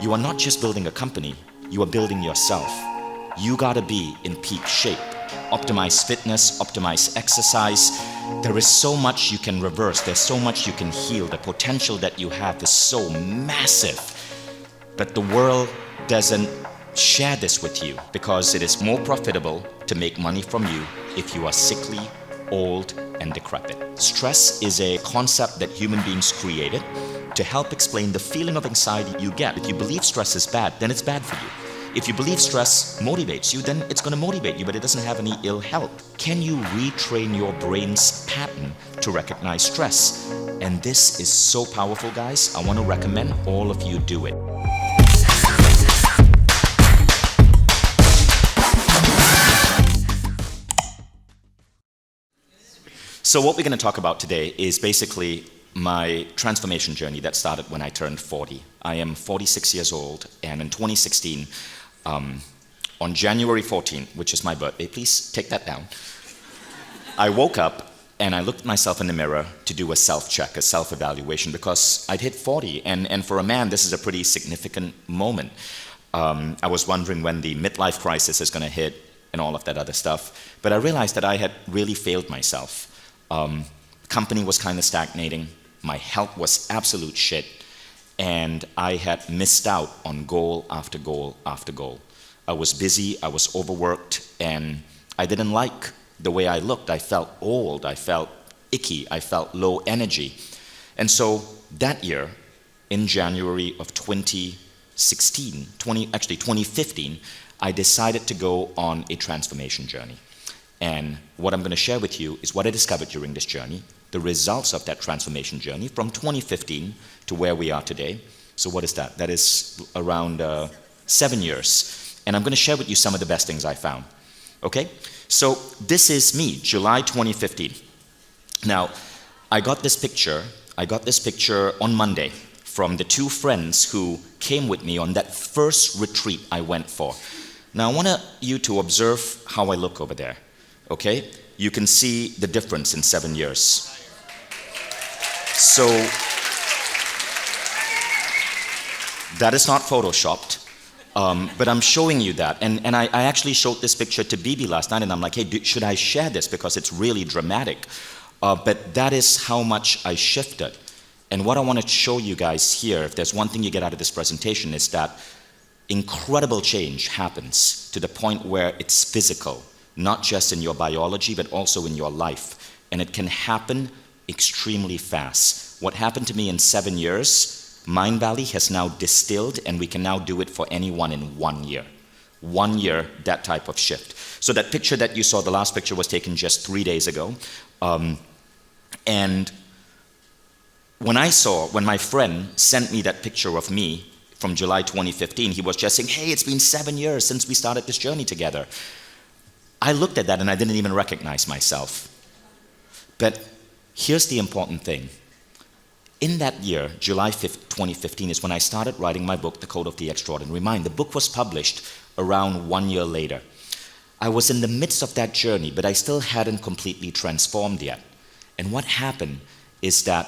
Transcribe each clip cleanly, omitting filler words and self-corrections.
You are not just building a company, you are building yourself. You gotta be in peak shape. Optimize fitness, optimize exercise. There is so much you can reverse, there's so much you can heal. The potential that you have is so massive. But the world doesn't share this with you because it is more profitable to make money from you if you are sickly, old, and decrepit. Stress is a concept that human beings created to help explain the feeling of anxiety you get. If you believe stress is bad, then it's bad for you. If you believe stress motivates you, then it's going to motivate you, but it doesn't have any ill health. Can you retrain your brain's pattern to recognize stress? And this is so powerful, guys. I want to recommend all of you do it. So what we're going to talk about today is basically my transformation journey that started when I turned 40. I am 46 years old, and in 2016, on January 14th, which is my birthday, please take that down, I woke up and I looked at myself in the mirror to do a self-check, a self-evaluation, because I'd hit 40, and for a man, this is a pretty significant moment. I was wondering when the midlife crisis is going to hit and all of that other stuff, but I realized that I had really failed myself. Company was kind of stagnating, my health was absolute shit, and I had missed out on goal after goal after goal. I was busy, I was overworked, and I didn't like the way I looked. I felt old, I felt icky, I felt low energy. And so that year, in January of 2015, I decided to go on a transformation journey. And what I'm going to share with you is what I discovered during this journey, the results of that transformation journey from 2015 to where we are today. So what is that? That is around 7 years. And I'm going to share with you some of the best things I found. Okay? So this is me, July 2015. Now, I got this picture on Monday from the two friends who came with me on that first retreat I went for. Now, I want you to observe how I look over there. Okay? You can see the difference in 7 years. So, that is not photoshopped, but I'm showing you that. And I actually showed this picture to Bibi last night, and I'm like, hey, should I share this? Because it's really dramatic. But that is how much I shifted. And what I want to show you guys here, if there's one thing you get out of this presentation, is that incredible change happens to the point where it's physical. Not just in your biology, but also in your life. And it can happen extremely fast. What happened to me in 7 years, Mind Valley has now distilled, and we can now do it for anyone in 1 year. 1 year, that type of shift. So that picture that you saw, the last picture was taken just 3 days ago. And when my friend sent me that picture of me from July 2015, he was just saying, hey, it's been 7 years since we started this journey together. I looked at that and I didn't even recognize myself. But here's the important thing. In that year, July 5th, 2015, is when I started writing my book, The Code of the Extraordinary Mind. The book was published around 1 year later. I was in the midst of that journey, but I still hadn't completely transformed yet. And what happened is that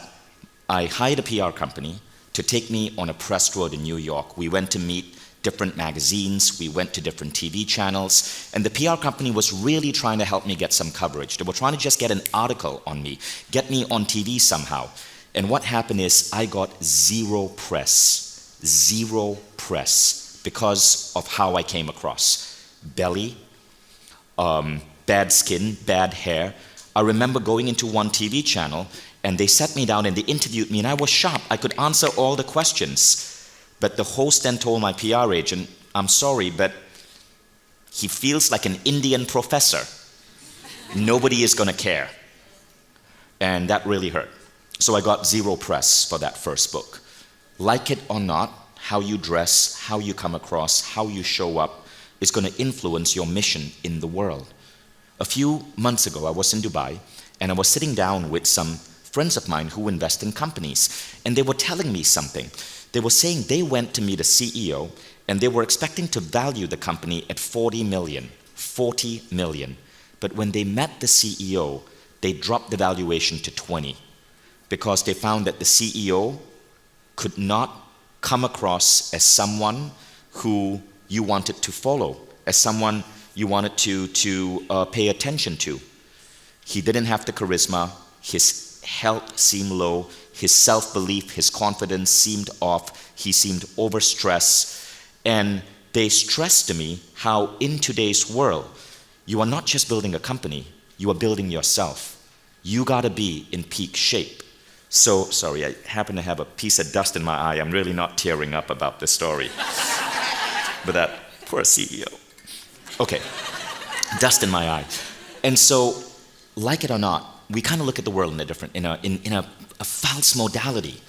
I hired a PR company to take me on a press tour to New York. We went to meet different magazines, we went to different TV channels, and the PR company was really trying to help me get some coverage. They were trying to just get an article on me, get me on TV somehow. And what happened is I got zero press because of how I came across. Belly, bad skin, bad hair. I remember going into one TV channel and they sat me down and they interviewed me, and I was shocked. I could answer all the questions. But the host then told my PR agent, I'm sorry, but he feels like an Indian professor. Nobody is going to care. And that really hurt. So I got zero press for that first book. Like it or not, how you dress, how you come across, how you show up is going to influence your mission in the world. A few months ago, I was in Dubai, and I was sitting down with some friends of mine who invest in companies, and they were telling me something. They were saying they went to meet a CEO and they were expecting to value the company at 40 million. But when they met the CEO, they dropped the valuation to 20 because they found that the CEO could not come across as someone who you wanted to follow, as someone you wanted to pay attention to. He didn't have the charisma, his health seemed low, his self-belief, his confidence seemed off, he seemed overstressed. And they stressed to me how in today's world, you are not just building a company, you are building yourself. You gotta be in peak shape. So, sorry, I happen to have a piece of dust in my eye. I'm really not tearing up about this story. But that poor CEO. Okay, dust in my eye. And so, like it or not, we kind of look at the world in a false modality.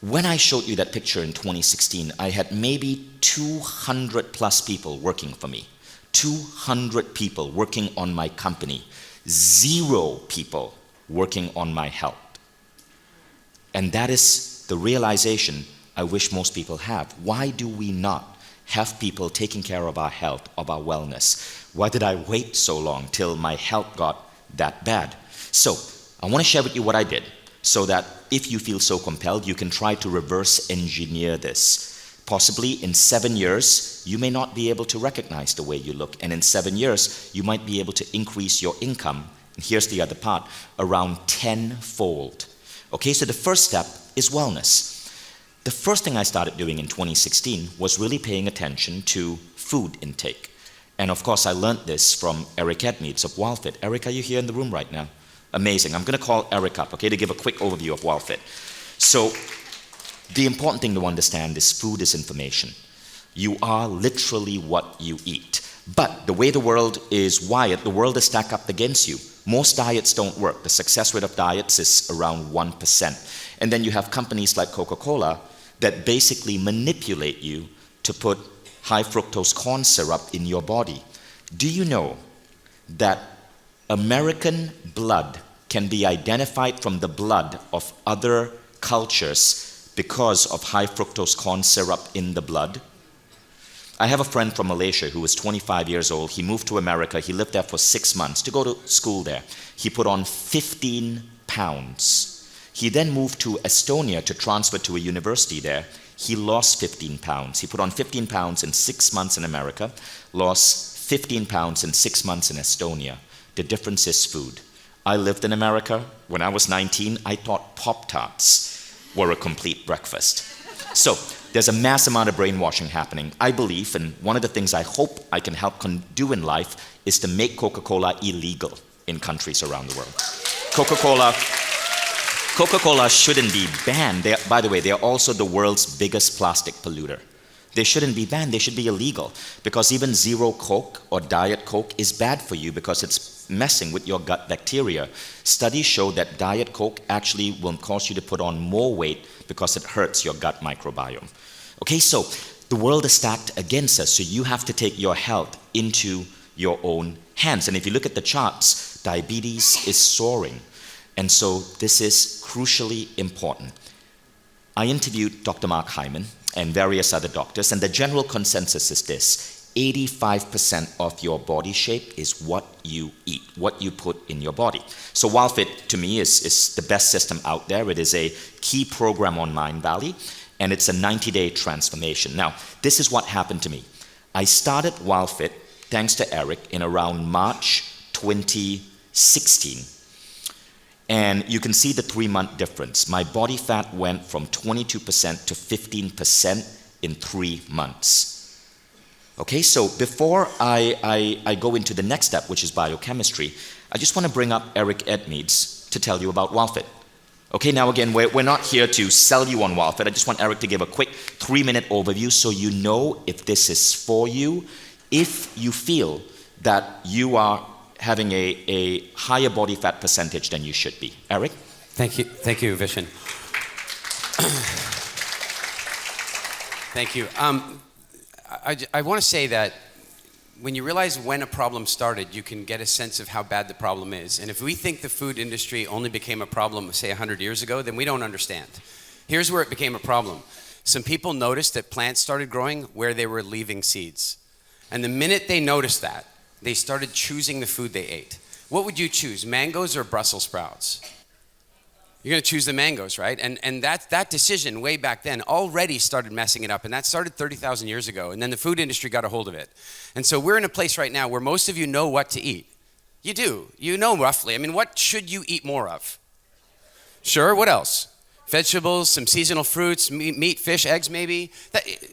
When I showed you that picture in 2016, I had maybe 200 plus people working for me. 200 people working on my company. 0 people working on my health. And that is the realization I wish most people have. Why do we not have people taking care of our health, of our wellness? Why did I wait so long till my health got that bad? So I want to share with you what I did so that if you feel so compelled, you can try to reverse engineer this. Possibly in 7 years, you may not be able to recognize the way you look. And in 7 years, you might be able to increase your income. And here's the other part, around 10-fold. Okay, so the first step is wellness. The first thing I started doing in 2016 was really paying attention to food intake. And of course, I learned this from Eric Edmeades of Wildfit. Eric, are you here in the room right now? Amazing. I'm going to call Eric up, okay, to give a quick overview of Wildfit. So the important thing to understand is food is information. You are literally what you eat. But the way the world is wired, the world is stacked up against you. Most diets don't work. The success rate of diets is around 1%. And then you have companies like Coca-Cola that basically manipulate you to put high fructose corn syrup in your body. Do you know that American blood can be identified from the blood of other cultures because of high fructose corn syrup in the blood? I have a friend from Malaysia who was 25 years old. He moved to America. He lived there for 6 months to go to school there. He put on 15 pounds. He then moved to Estonia to transfer to a university there. He lost 15 pounds. He put on 15 pounds in 6 months in America, lost 15 pounds in 6 months in Estonia. The difference is food. I lived in America. When I was 19, I thought Pop-Tarts were a complete breakfast. So there's a mass amount of brainwashing happening. I believe, and one of the things I hope I can help do in life is to make Coca-Cola illegal in countries around the world. Coca-Cola shouldn't be banned. By the way, they are also the world's biggest plastic polluter. They shouldn't be banned. They should be illegal because even zero Coke or Diet Coke is bad for you because it's messing with your gut bacteria. Studies show that Diet Coke actually will cause you to put on more weight because it hurts your gut microbiome. Okay, so the world is stacked against us, so you have to take your health into your own hands. And if you look at the charts, diabetes is soaring. And so this is crucially important. I interviewed Dr. Mark Hyman and various other doctors, and the general consensus is this: 85% of your body shape is what you eat, what you put in your body. So Wildfit, to me, is the best system out there. It is a key program on Mindvalley, and it's a 90-day transformation. Now, this is what happened to me. I started Wildfit, thanks to Eric, in around March 2016. And you can see the 3-month difference. My body fat went from 22% to 15% in 3 months. Okay, so before I go into the next step, which is biochemistry, I just want to bring up Eric Edmeades to tell you about Wildfit. Okay, now again, we're not here to sell you on Wildfit. I just want Eric to give a quick 3-minute overview so you know if this is for you, if you feel that you are having a higher body fat percentage than you should be. Eric? Thank you, Vishen. Thank you. I want to say that when you realize when a problem started, you can get a sense of how bad the problem is. And if we think the food industry only became a problem, say 100 years ago, then we don't understand. Here's where it became a problem. Some people noticed that plants started growing where they were leaving seeds. And the minute they noticed that, they started choosing the food they ate. What would you choose, mangoes or Brussels sprouts? You're going to choose the mangoes, right? And that decision way back then already started messing it up. And that started 30,000 years ago. And then the food industry got a hold of it. And so we're in a place right now where most of you know what to eat. You do. You know roughly. I mean, what should you eat more of? Sure, what else? Vegetables, some seasonal fruits, meat, fish, eggs maybe.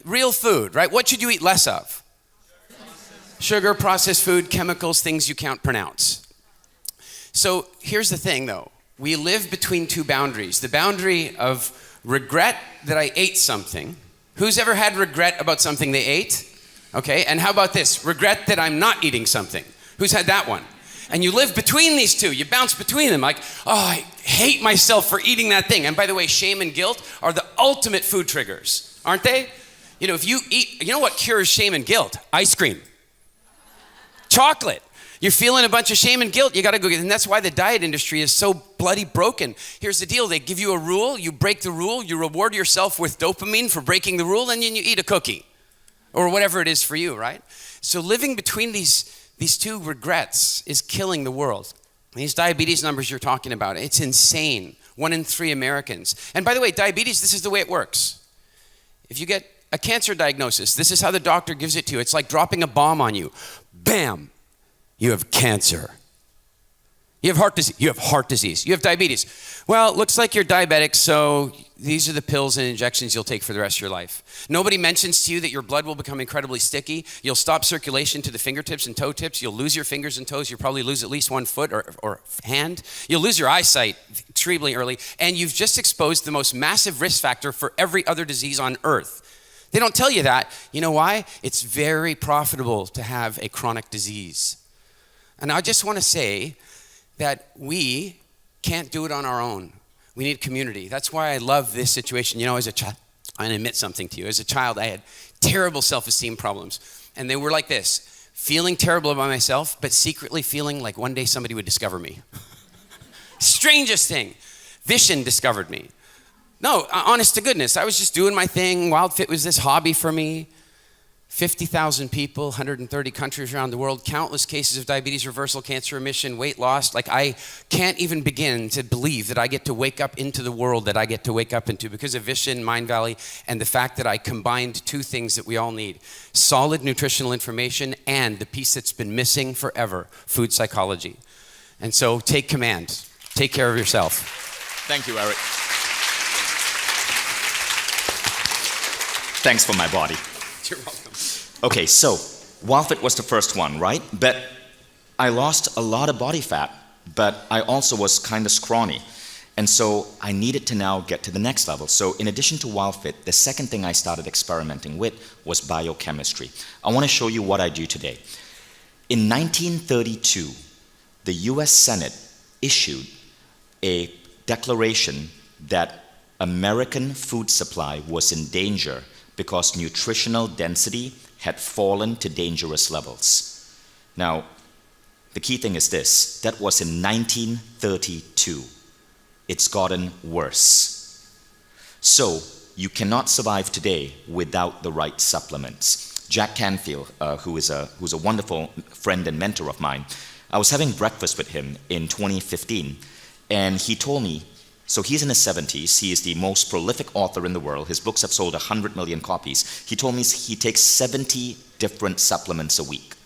Real food, right? What should you eat less of? Sugar, processed food, chemicals, things you can't pronounce. So here's the thing though. We live between two boundaries. The boundary of regret that I ate something. Who's ever had regret about something they ate? Okay, and how about this? Regret that I'm not eating something. Who's had that one? And you live between these two. You bounce between them like, oh, I hate myself for eating that thing. And by the way, shame and guilt are the ultimate food triggers, aren't they? You know, if you eat, you know what cures shame and guilt? Ice cream. Chocolate. You're feeling a bunch of shame and guilt, you gotta go get it. And that's why the diet industry is so bloody broken. Here's the deal, they give you a rule, you break the rule, you reward yourself with dopamine for breaking the rule, and then you eat a cookie. Or whatever it is for you, right? So living between these two regrets is killing the world. These diabetes numbers you're talking about, it's insane. 1 in 3 Americans. And by the way, diabetes, this is the way it works. If you get a cancer diagnosis, this is how the doctor gives it to you. It's like dropping a bomb on you. Bam! You have cancer. You have heart disease. You have heart disease. You have diabetes. Well, it looks like you're diabetic, so these are the pills and injections you'll take for the rest of your life. Nobody mentions to you that your blood will become incredibly sticky. You'll stop circulation to the fingertips and toe tips. You'll lose your fingers and toes. You'll probably lose at least 1 foot or hand. You'll lose your eyesight extremely early. And you've just exposed the most massive risk factor for every other disease on earth. They don't tell you that. You know why? It's very profitable to have a chronic disease. And I just want to say that we can't do it on our own. We need community. That's why I love this situation. You know, as a child, I'm going to admit something to you. As a child, I had terrible self-esteem problems. And they were like this, feeling terrible about myself, but secretly feeling like one day somebody would discover me. Strangest thing. Vishen discovered me. No, honest to goodness, I was just doing my thing. Wildfit was this hobby for me. 50,000 people, 130 countries around the world, countless cases of diabetes reversal, cancer remission, weight loss. Like I can't even begin to believe that I get to wake up into the world that I get to wake up into because of Vishen, Mind Valley, and the fact that I combined two things that we all need. Solid nutritional information and the piece that's been missing forever, food psychology. And so take command. Take care of yourself. Thank you, Eric. Thanks for my body. You're welcome. Okay, so Wildfit was the first one, right? But I lost a lot of body fat, but I also was kind of scrawny. And so I needed to now get to the next level. So in addition to Wildfit, the second thing I started experimenting with was biochemistry. I want to show you what I do today. In 1932, the US Senate issued a declaration that American food supply was in danger because nutritional density had fallen to dangerous levels. Now, the key thing is this, that was in 1932. It's gotten worse. So, you cannot survive today without the right supplements. Jack Canfield, who's a wonderful friend and mentor of mine, I was having breakfast with him in 2015, and he told me, so he's in his 70s, he is the most prolific author in the world, his books have sold 100 million copies. He told me he takes 70 different supplements a week.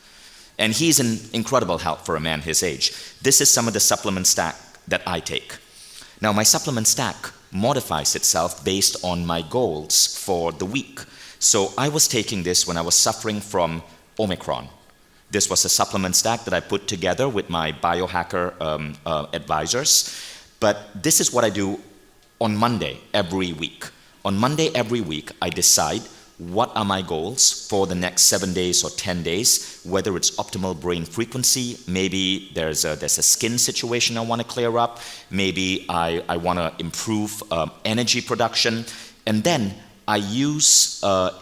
And he's an incredible help for a man his age. This is some of the supplement stack that I take. Now my supplement stack modifies itself based on my goals for the week. So I was taking this when I was suffering from Omicron. This was a supplement stack that I put together with my biohacker advisors. But this is what I do on Monday every week. On Monday every week, I decide what are my goals for the next 7 days or 10 days, whether it's optimal brain frequency, maybe there's a skin situation I want to clear up, maybe I want to improve energy production, and then I use a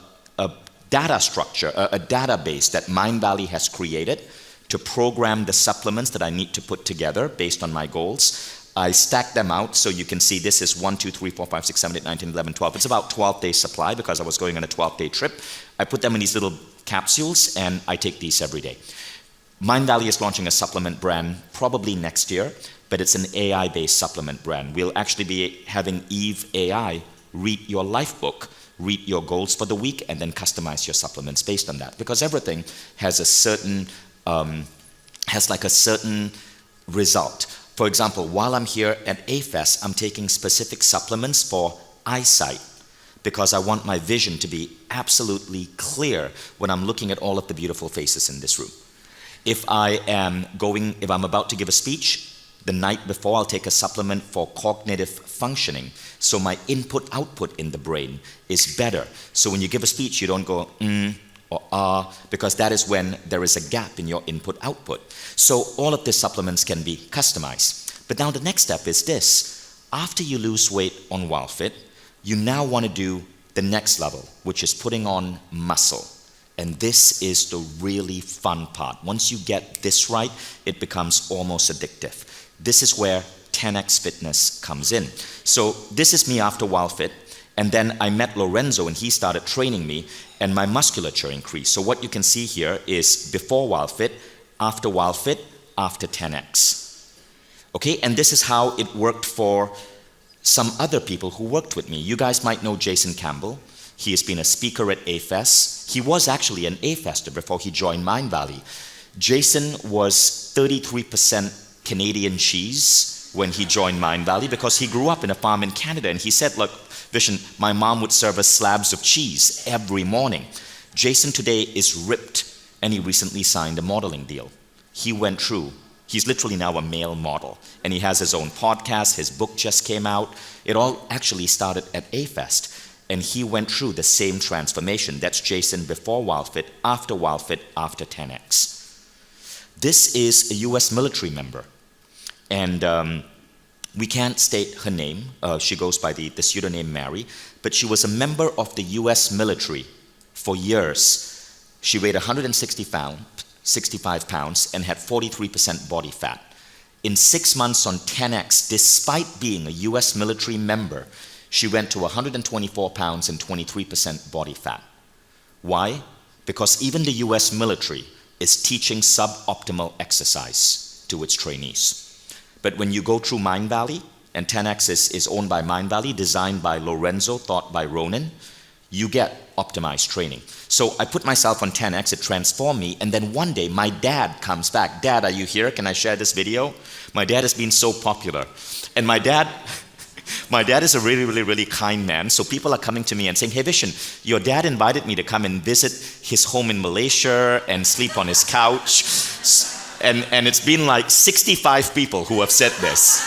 data structure, a database that Mind Valley has created to program the supplements that I need to put together based on my goals. I stack them out so you can see this is 1, 2, 3, 4, 5, 6, 7, 8, 9, 10, 11, 12. It's about 12 days supply because I was going on a 12-day trip. I put them in these little capsules and I take these every day. Mind Valley is launching a supplement brand probably next year, but it's an AI-based supplement brand. We'll actually be having Eve AI read your life book, read your goals for the week, and then customize your supplements based on that. Because everything has a certain, certain result. For example, while I'm here at AFES, I'm taking specific supplements for eyesight because I want my vision to be absolutely clear when I'm looking at all of the beautiful faces in this room. If I'm about to give a speech, the night before I'll take a supplement for cognitive functioning. So my input-output in the brain is better. So when you give a speech, you don't go or because that is when there is a gap in your input-output. So all of these supplements can be customized. But now the next step is this. After you lose weight on Wildfit, you now want to do the next level, which is putting on muscle. And this is the really fun part. Once you get this right, it becomes almost addictive. This is where 10x Fitness comes in. So this is me after Wildfit, and then I met Lorenzo and he started training me and my musculature increased. So what you can see here is before Wildfit, after 10x. Okay, and this is how it worked for some other people who worked with me. You guys might know Jason Campbell. He has been a speaker at AFES. He was actually an AFESter before he joined Mind Valley. Jason was 33% Canadian cheese when he joined Mind Valley because he grew up in a farm in Canada, and he said, look, Vishen, my mom would serve us slabs of cheese every morning. Jason today is ripped, and he recently signed a modeling deal. He went through, he's literally now a male model, and he has his own podcast, his book just came out. It all actually started at AFEST, and he went through the same transformation. That's Jason before Wildfit, after 10x. This is a US military member. And we can't state her name. She goes by the pseudonym Mary. But she was a member of the US military for years. She weighed 65 pounds and had 43% body fat. In 6 months on 10x, despite being a US military member, she went to 124 pounds and 23% body fat. Why? Because even the US military is teaching suboptimal exercise to its trainees. But when you go through Mind Valley, and 10x is owned by Mind Valley, designed by Lorenzo, taught by Ronan, you get optimized training. So I put myself on 10x, it transformed me, and then one day my dad comes back. Dad, are you here? Can I share this video? My dad has been so popular. And my dad is a really kind man. So people are coming to me and saying, hey Vishen, your dad invited me to come and visit his home in Malaysia and sleep on his couch. And it's been like 65 people who have said this.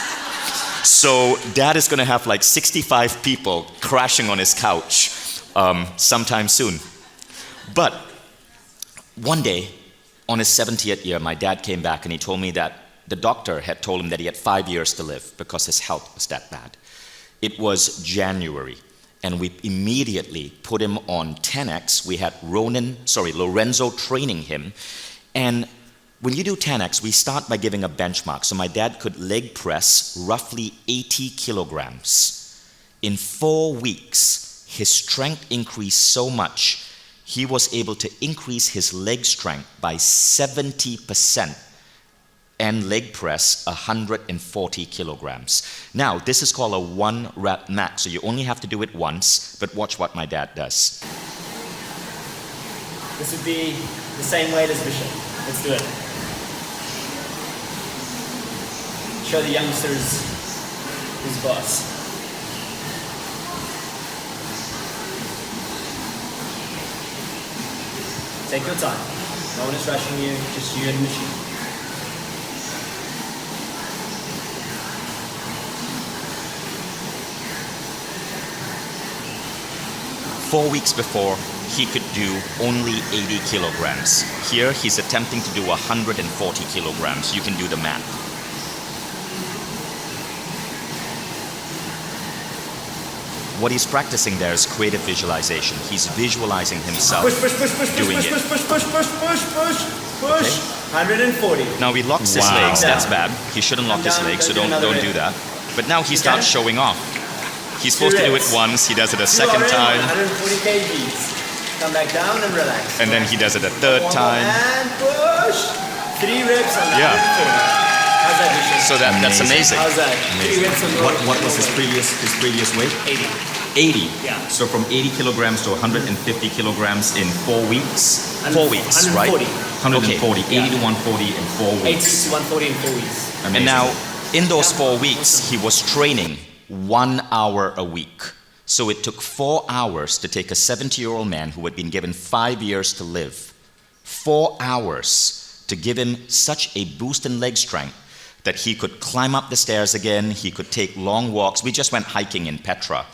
So dad is gonna have like 65 people crashing on his couch sometime soon. But one day, on his 70th year, my dad came back and he told me that the doctor had told him that he had 5 years to live because his health was that bad. It was January, and we immediately put him on 10x. We had Lorenzo training him. And when you do 10x, we start by giving a benchmark. So my dad could leg press roughly 80 kilograms. In 4 weeks, his strength increased so much, he was able to increase his leg strength by 70% and leg press 140 kilograms. Now, this is called a 1 rep max, so you only have to do it once, but watch what my dad does. This would be the same weight as Vishen. Let's do it. Show the youngsters who's boss. Take your time. No one is rushing you, just you and the machine. Four weeks before, he could do only 80 kilograms. Here, he's attempting to do 140 kilograms. You can do the math. What he's practicing there is creative visualization. He's visualizing himself doing it. Push. Okay. 140. Now he locks his legs. That's bad. He shouldn't lock his legs, so don't do that. But now he starts showing off. He's supposed to do it once. He does it a second time. 140 kgs. Come back down and relax. And then he does it a third time. And push. 3 reps on Yeah. 140. How's that, Vishen? So that's amazing. How's that? 3 reps on What was his previous weight? 80. 80. Yeah. So from 80 kilograms to 150 kilograms in 4 weeks. 4 weeks, 140. right? 140. 80 Yeah. to 140 in 4 weeks. 80 to 140 in 4 weeks. And Amazing. now, in those 4 weeks, he was training 1 hour a week. So it took 4 hours to take a 70-year-old man who had been given 5 years to live, 4 hours to give him such a boost in leg strength that he could climb up the stairs again, he could take long walks. We just went hiking in Petra.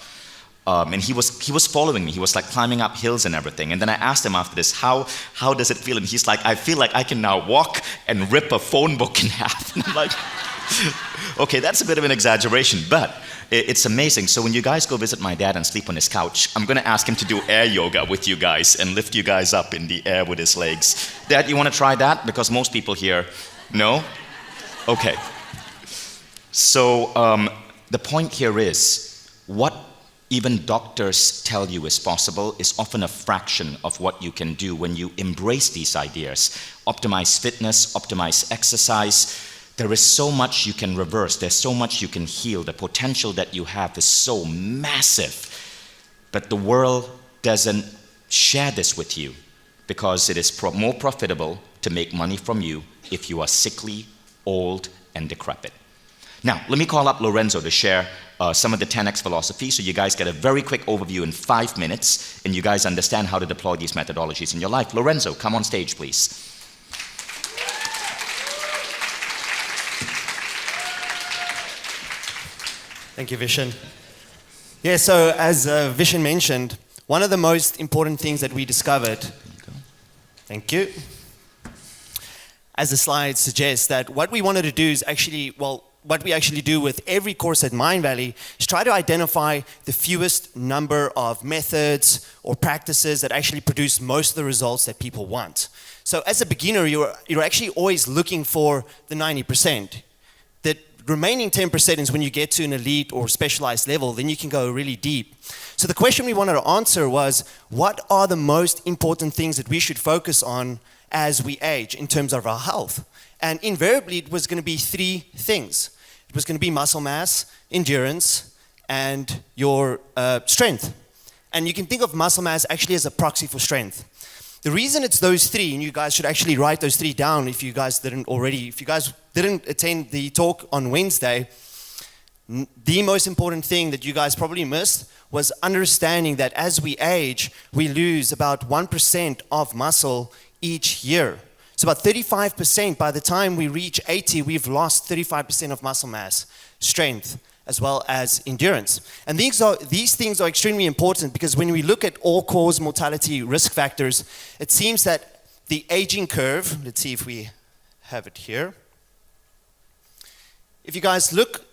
And he was following me. He was like climbing up hills and everything. And then I asked him after this, how does it feel? And he's like, I feel like I can now walk and rip a phone book in half. And I'm like, okay, that's a bit of an exaggeration, but it's amazing. So when you guys go visit my dad and sleep on his couch, I'm going to ask him to do air yoga with you guys and lift you guys up in the air with his legs. Dad, you want to try that? Because most people here, no? Okay. So the point here is, what even doctors tell you is possible is often a fraction of what you can do when you embrace these ideas. Optimize fitness, optimize exercise. There is so much you can reverse. There's so much you can heal. The potential that you have is so massive. But the world doesn't share this with you because it is more profitable to make money from you if you are sickly, old, and decrepit. Now, let me call up Lorenzo to share some of the 10X philosophy so you guys get a very quick overview in 5 minutes and you guys understand how to deploy these methodologies in your life. Lorenzo, come on stage, please. Thank you, Vishen. Yeah, so as Vishen mentioned, one of the most important things that we discovered, thank you, as the slide suggests, that what we wanted to do is actually, well, what we actually do with every course at Mindvalley is try to identify the fewest number of methods or practices that actually produce most of the results that people want. So as a beginner, you're actually always looking for the 90%. The remaining 10% is when you get to an elite or specialized level, then you can go really deep. So the question we wanted to answer was, what are the most important things that we should focus on as we age in terms of our health? And invariably, it was going to be 3 things. It was going to be muscle mass, endurance, and your strength. And you can think of muscle mass actually as a proxy for strength. The reason it's those 3, and you guys should actually write those 3 down if you guys didn't already, if you guys didn't attend the talk on Wednesday, the most important thing that you guys probably missed was understanding that as we age, we lose about 1% of muscle each year. So about 35%, by the time we reach 80, we've lost 35% of muscle mass, strength, as well as endurance. And these things are extremely important because when we look at all-cause mortality risk factors, it seems that the aging curve, let's see if we have it here. If you guys look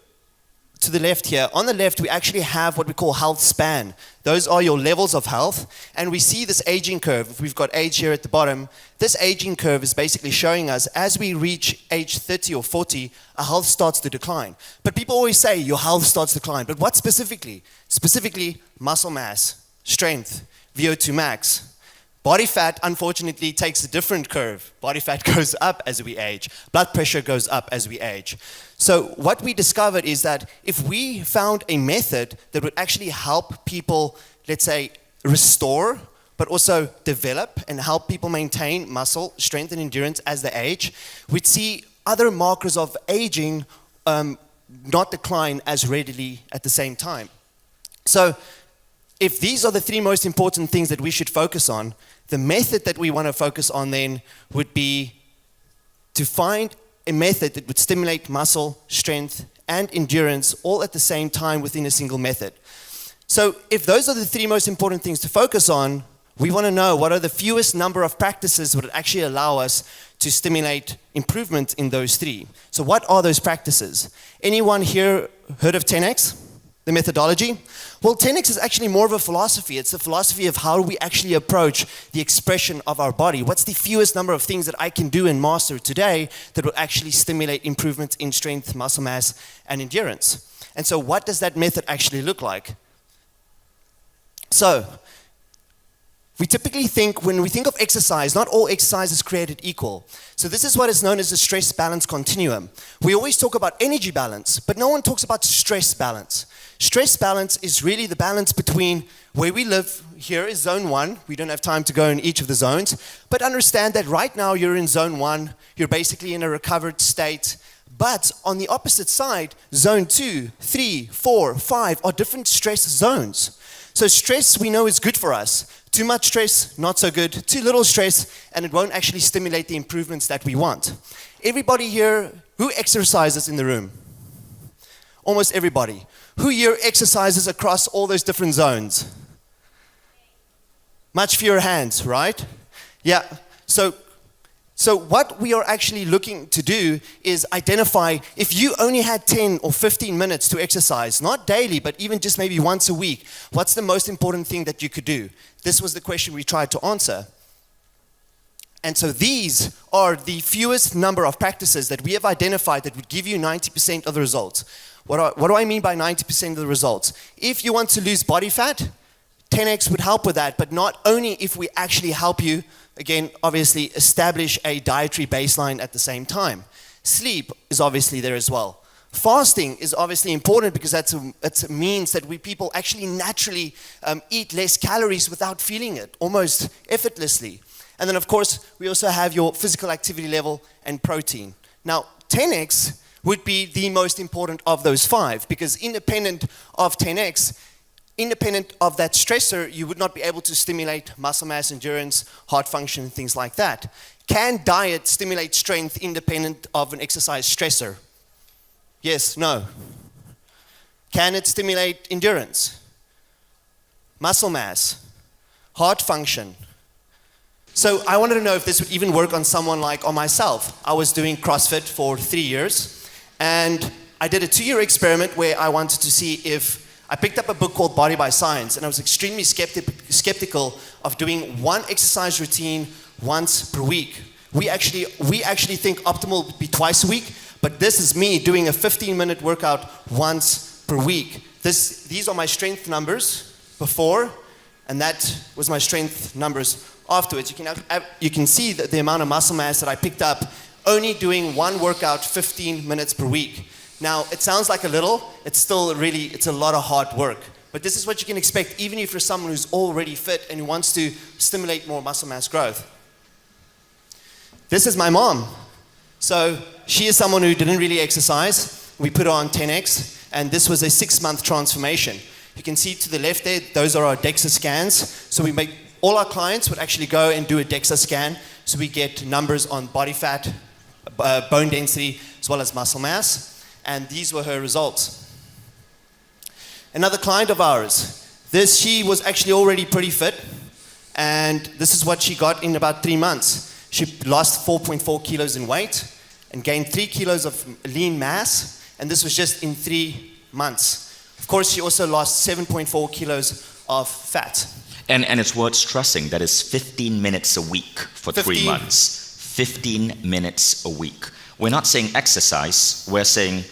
to the left here, on the left we actually have what we call health span. Those are your levels of health, and we see this aging curve. If we've got age here at the bottom, this aging curve is basically showing us as we reach age 30 or 40, our health starts to decline. But people always say your health starts to decline, but what specifically? Specifically muscle mass, strength, VO2 max. Body fat, unfortunately, takes a different curve. Body fat goes up as we age. Blood pressure goes up as we age. So what we discovered is that if we found a method that would actually help people, let's say, restore, but also develop and help people maintain muscle, strength, and endurance as they age, we'd see other markers of aging not decline as readily at the same time. So if these are the 3 most important things that we should focus on, the method that we want to focus on then would be to find a method that would stimulate muscle, strength, and endurance all at the same time within a single method. So if those are the 3 most important things to focus on, we want to know what are the fewest number of practices that would actually allow us to stimulate improvement in those 3. So what are those practices? Anyone here heard of 10X? The methodology? Well, 10X is actually more of a philosophy. It's the philosophy of how we actually approach the expression of our body. What's the fewest number of things that I can do and master today that will actually stimulate improvement in strength, muscle mass, and endurance? And so what does that method actually look like? So we typically think, when we think of exercise, not all exercise is created equal. So this is what is known as the stress balance continuum. We always talk about energy balance, but no one talks about stress balance. Stress balance is really the balance between where we live. Here is zone 1. We don't have time to go in each of the zones, but understand that right now you're in zone 1. You're basically in a recovered state. But on the opposite side, zone 2, 3, 4, 5 are different stress zones. So stress we know is good for us. Too much stress, not so good. Too little stress, and it won't actually stimulate the improvements that we want. Everybody here, who exercises in the room? Almost everybody. Who here exercises across all those different zones? Much fewer hands, right? Yeah. So what we are actually looking to do is identify, if you only had 10 or 15 minutes to exercise, not daily, but even just maybe once a week, what's the most important thing that you could do? This was the question we tried to answer. And so these are the fewest number of practices that we have identified that would give you 90% of the results. What do I mean by 90% of the results? If you want to lose body fat, 10x would help with that, but not only if we actually help you, again, obviously establish a dietary baseline at the same time. Sleep is obviously there as well. Fasting is obviously important because that means that people actually naturally eat less calories without feeling it, almost effortlessly. And then, of course, we also have your physical activity level and protein. Now, 10x would be the most important of those 5 because independent of 10x, independent of that stressor, you would not be able to stimulate muscle mass, endurance, heart function, things like that. Can diet stimulate strength independent of an exercise stressor? Yes, no. Can it stimulate endurance, muscle mass, heart function? So I wanted to know if this would even work on someone like on myself. I was doing CrossFit for 3 years, and I did a 2-year experiment where I wanted to see if I picked up a book called Body by Science, and I was extremely skeptical of doing one exercise routine once per week. We actually think optimal would be twice a week, but this is me doing a 15-minute workout once per week. These are my strength numbers before, and that was my strength numbers afterwards. You can see the amount of muscle mass that I picked up only doing one workout 15 minutes per week. Now, it sounds like a little, it's a lot of hard work. But this is what you can expect even if you're someone who's already fit and who wants to stimulate more muscle mass growth. This is my mom. So she is someone who didn't really exercise. We put her on 10x, and this was a 6-month transformation. You can see to the left there, those are our DEXA scans. So all our clients would actually go and do a DEXA scan, so we get numbers on body fat, bone density, as well as muscle mass. And these were her results. Another client of ours, she was actually already pretty fit, and this is what she got in about 3 months. She lost 4.4 kilos in weight and gained 3 kilos of lean mass, and this was just in 3 months. Of course, she also lost 7.4 kilos of fat. And it's worth stressing that is 15 minutes a week for 3 months. 15 minutes a week. We're not saying exercise, we're saying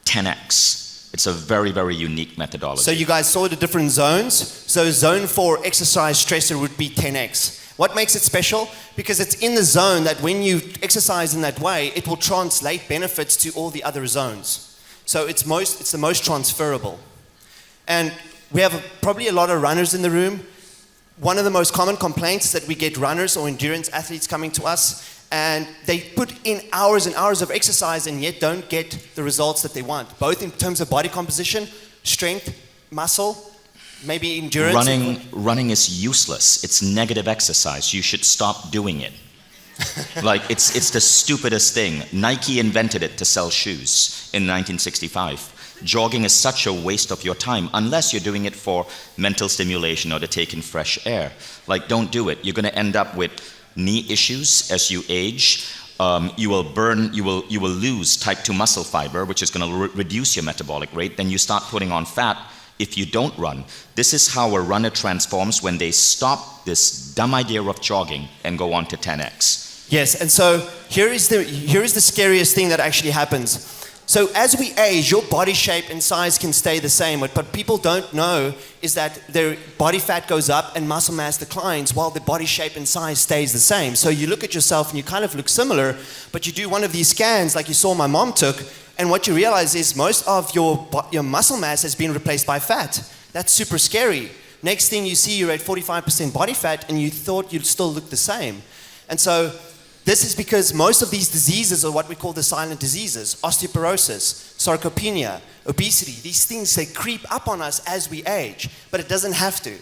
10x. It's a very, very unique methodology. So you guys saw the different zones. So zone 4 exercise stressor would be 10x. What makes it special? Because it's in the zone that when you exercise in that way, it will translate benefits to all the other zones. So it's the most transferable. And we have probably a lot of runners in the room. One of the most common complaints is that we get runners or endurance athletes coming to us, and they put in hours and hours of exercise and yet don't get the results that they want, both in terms of body composition, strength, muscle, maybe endurance. Running is useless. It's negative exercise. You should stop doing it. Like, it's the stupidest thing. Nike invented it to sell shoes in 1965. Jogging is such a waste of your time unless you're doing it for mental stimulation or to take in fresh air. Like, don't do it. You're going to end up with knee issues as you age. You will lose type 2 muscle fiber, which is going to reduce your metabolic rate. Then you start putting on fat if you don't run. This is how a runner transforms when they stop this dumb idea of jogging and go on to 10x. Yes, and so here is the scariest thing that actually happens. So as we age, your body shape and size can stay the same. What people don't know is that their body fat goes up and muscle mass declines while the body shape and size stays the same. So you look at yourself and you kind of look similar, but you do one of these scans like you saw my mom took, and what you realize is most of your muscle mass has been replaced by fat. That's super scary. Next thing you see, you're at 45% body fat and you thought you'd still look the same. And so this is because most of these diseases are what we call the silent diseases: osteoporosis, sarcopenia, obesity. These things, they creep up on us as we age, but it doesn't have to.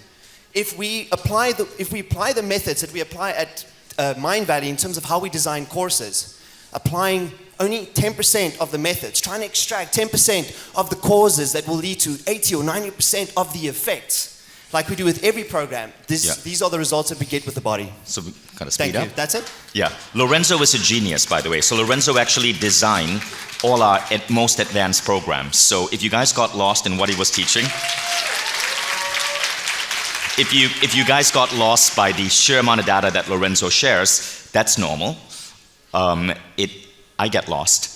If we apply the methods that we apply at Mindvalley in terms of how we design courses, applying only 10% of the methods, trying to extract 10% of the causes that will lead to 80 or 90% of the effects, like we do with every program, these are the results that we get with the body. So we gotta speed up. Thank you. That's it? Yeah. Lorenzo is a genius, by the way. So Lorenzo actually designed all our most advanced programs. So if you guys got lost in what he was teaching, if you guys got lost by the sheer amount of data that Lorenzo shares, that's normal. I get lost.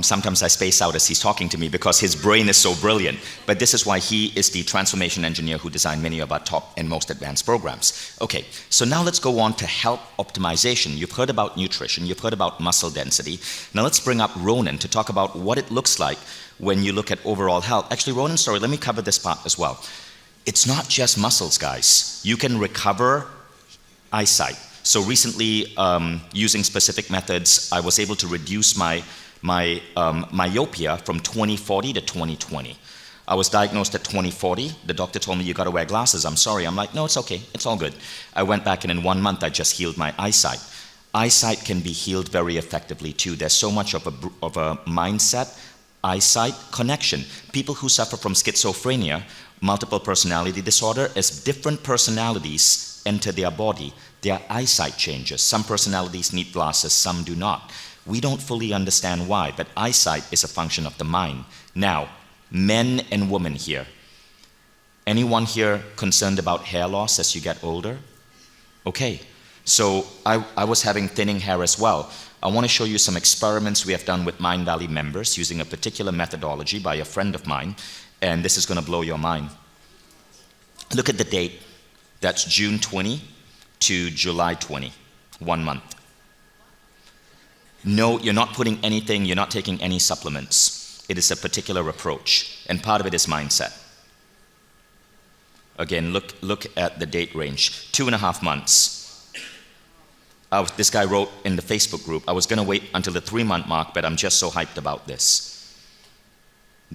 Sometimes I space out as he's talking to me because his brain is so brilliant. But this is why he is the transformation engineer who designed many of our top and most advanced programs. Okay, so now let's go on to health optimization. You've heard about nutrition, you've heard about muscle density. Now let's bring up Ronan to talk about what it looks like when you look at overall health. Actually, Ronan, sorry, let me cover this part as well. It's not just muscles, guys. You can recover eyesight. So recently, using specific methods, I was able to reduce my myopia from 20/40 to 20/20. I was diagnosed at 20/40. The doctor told me, you gotta wear glasses. I'm sorry. I'm like, no, it's okay. It's all good. I went back and in 1 month, I just healed my eyesight. Eyesight can be healed very effectively too. There's so much of a mindset, eyesight connection. People who suffer from schizophrenia, multiple personality disorder, as different personalities enter their body, their eyesight changes. Some personalities need glasses, some do not. We don't fully understand why, but eyesight is a function of the mind. Now, men and women here. Anyone here concerned about hair loss as you get older? Okay, so I was having thinning hair as well. I want to show you some experiments we have done with Mindvalley members using a particular methodology by a friend of mine, and this is going to blow your mind. Look at the date. That's June 20 to July 20, 1 month. No, you're not putting anything, you're not taking any supplements. It is a particular approach, and part of it is mindset. Again, look at the date range, 2.5 months. This guy wrote in the Facebook group, I was gonna wait until the 3-month mark, but I'm just so hyped about this.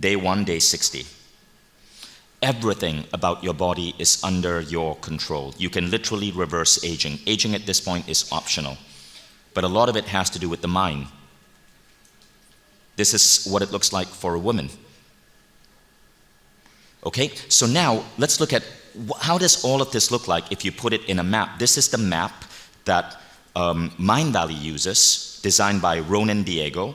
Day 1, day 60. Everything about your body is under your control. You can literally reverse aging. Aging at this point is optional. But a lot of it has to do with the mind. This is what it looks like for a woman. Okay, so now let's look at how does all of this look like if you put it in a map. This is the map that Mindvalley uses, designed by Ronan Diego,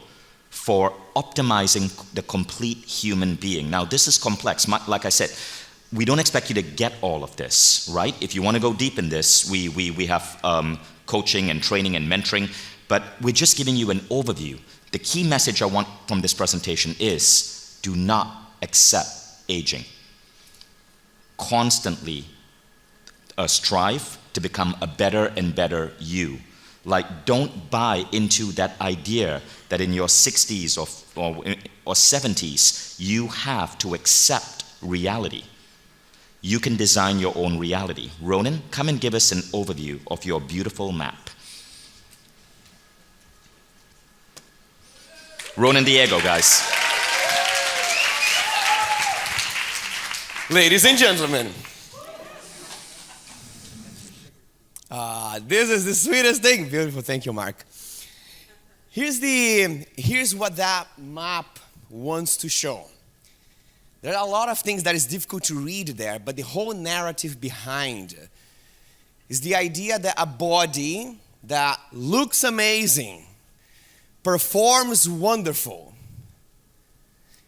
for optimizing the complete human being. Now this is complex. Like I said, we don't expect you to get all of this, right? If you want to go deep in this, we have coaching and training and mentoring, but we're just giving you an overview. The key message I want from this presentation is do not accept aging. Constantly strive to become a better and better you. Like, don't buy into that idea that in your 60s or 70s, you have to accept reality. You can design your own reality. Ronan, come and give us an overview of your beautiful map. Ronan Diego, guys. Ladies and gentlemen, this is the sweetest thing. Beautiful, thank you, Mark. Here's what that map wants to show. There are a lot of things that is difficult to read there, but the whole narrative behind is the idea that a body that looks amazing, performs wonderful,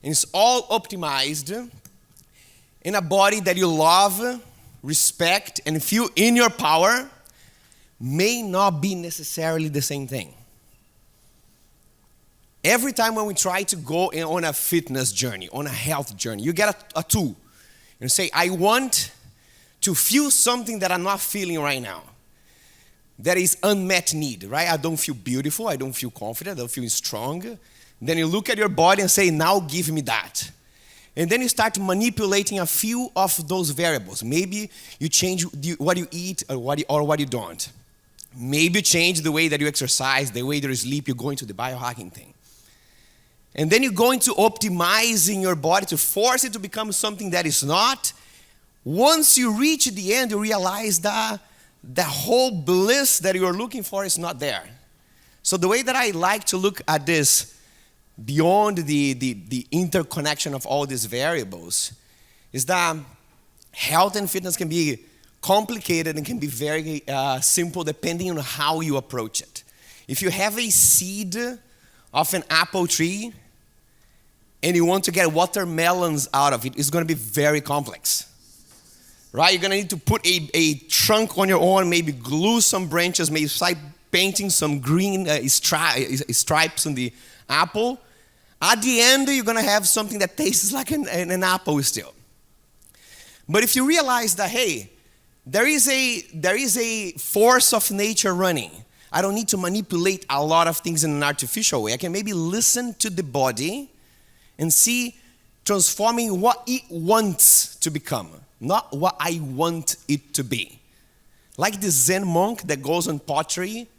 and is all optimized in a body that you love, respect, and feel in your power may not be necessarily the same thing. Every time when we try to go on a fitness journey, on a health journey, you get a tool. You say, I want to feel something that I'm not feeling right now. That is unmet need, right? I don't feel beautiful, I don't feel confident, I don't feel strong. Then you look at your body and say, now give me that. And then you start manipulating a few of those variables. Maybe you change what you eat or what you don't. Maybe you change the way that you exercise, the way that you sleep, you go into the biohacking thing. And then you go into optimizing your body to force it to become something that is not. Once you reach the end, you realize that the whole bliss that you're looking for is not there. So the way that I like to look at this, beyond the interconnection of all these variables, is that health and fitness can be complicated and can be very simple depending on how you approach it. If you have a seed of an apple tree and you want to get watermelons out of it, it's going to be very complex. Right? You're going to need to put a trunk on your own, maybe glue some branches, maybe start painting some green stripes on the apple. At the end, you're going to have something that tastes like an apple still. But if you realize that, hey, there is a force of nature running. I don't need to manipulate a lot of things in an artificial way. I can maybe listen to the body and see transforming what it wants to become, not what I want it to be. Like the Zen monk that goes on pottery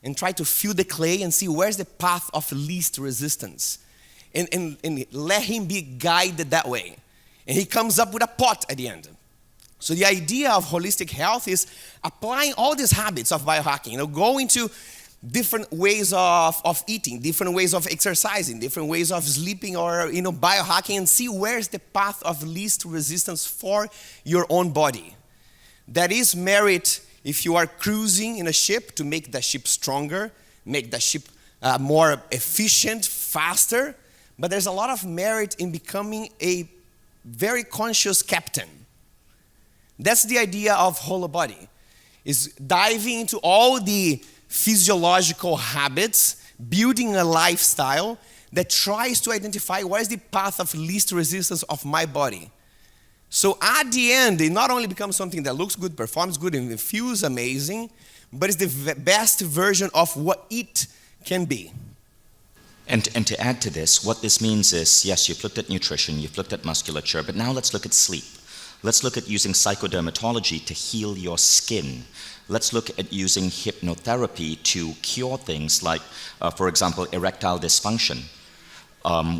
and try to feel the clay and see where's the path of least resistance. And let him be guided that way. And he comes up with a pot at the end. So the idea of holistic health is applying all these habits of biohacking, going to different ways of eating, different ways of exercising, different ways of sleeping, or biohacking, and see where's the path of least resistance for your own body. That is merit if you are cruising in a ship to make the ship stronger, make the ship more efficient, faster. But there's a lot of merit in becoming a very conscious captain. That's the idea of whole body, is diving into all the physiological habits, building a lifestyle that tries to identify what is the path of least resistance of my body. So at the end, it not only becomes something that looks good, performs good, and feels amazing, but it's the best version of what it can be. And to add to this, what this means is, yes, you've looked at nutrition, you've looked at musculature, but now let's look at sleep. Let's look at using psychodermatology to heal your skin. Let's look at using hypnotherapy to cure things like, for example, erectile dysfunction.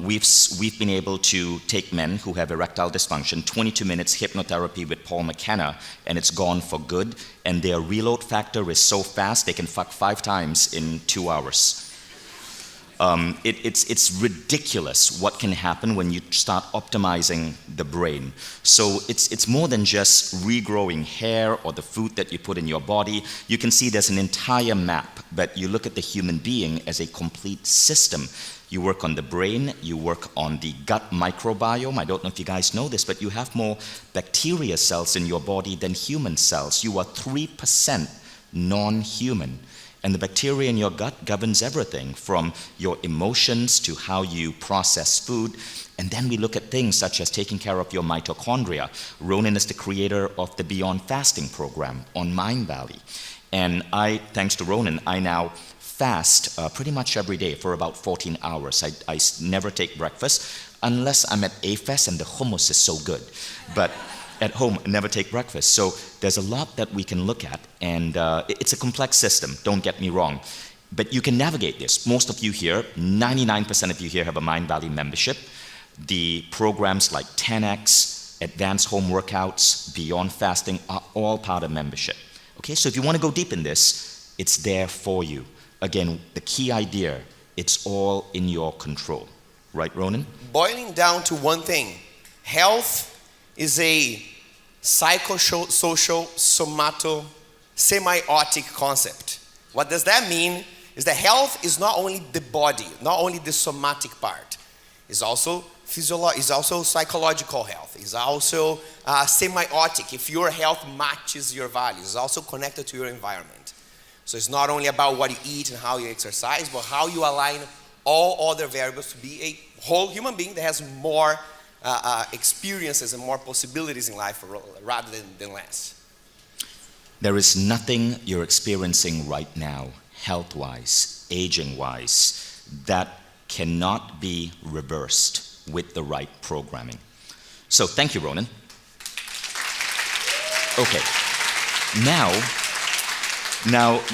We've been able to take men who have erectile dysfunction, 22 minutes hypnotherapy with Paul McKenna, and it's gone for good. And their reload factor is so fast they can fuck 5 times in 2 hours. It's ridiculous what can happen when you start optimizing the brain. So it's more than just regrowing hair or the food that you put in your body. You can see there's an entire map, but you look at the human being as a complete system. You work on the brain, you work on the gut microbiome. I don't know if you guys know this, but you have more bacteria cells in your body than human cells. You are 3% non-human. And the bacteria in your gut governs everything from your emotions to how you process food. And then we look at things such as taking care of your mitochondria. Ronan is the creator of the Beyond Fasting program on Mindvalley. And thanks to Ronan, I now fast pretty much every day for about 14 hours. I never take breakfast unless I'm at A-Fest and the hummus is so good. But at home, I never take breakfast. So there's a lot that we can look at, and it's a complex system, don't get me wrong. But you can navigate this. Most of you here, 99% of you here have a Mindvalley membership. The programs like 10X, Advanced Home Workouts, Beyond Fasting are all part of membership. Okay, so if you want to go deep in this, it's there for you. Again, the key idea, it's all in your control. Right, Ronan? Boiling down to one thing, health is a psychosocial semiotic concept. What does that mean? Is that health is not only the body, not only the somatic part. It's also it's also psychological health. It's also semiotic. If your health matches your values, it's also connected to your environment. So it's not only about what you eat and how you exercise, but how you align all other variables to be a whole human being that has more experiences and more possibilities in life rather than less. There is nothing you're experiencing right now, health-wise, aging-wise, that cannot be reversed with the right programming. So thank you, Ronan. Okay, now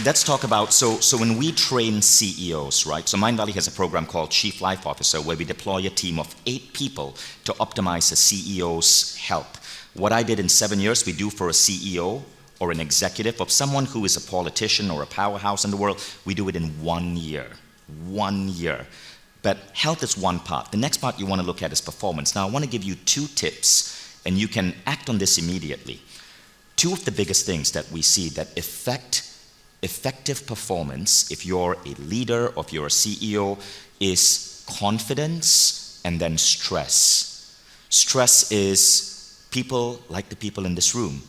let's talk about, so when we train CEOs, right? So Mind Valley has a program called Chief Life Officer where we deploy a team of 8 people to optimize a CEO's health. What I did in 7 years, we do for a CEO or an executive of someone who is a politician or a powerhouse in the world, we do it in 1 year. 1 year. But health is one part. The next part you want to look at is performance. Now I want to give you 2 tips, and you can act on this immediately. 2 of the biggest things that we see that effective performance, if you're a leader or if you're a CEO, is confidence and then stress. Stress is people, like the people in this room,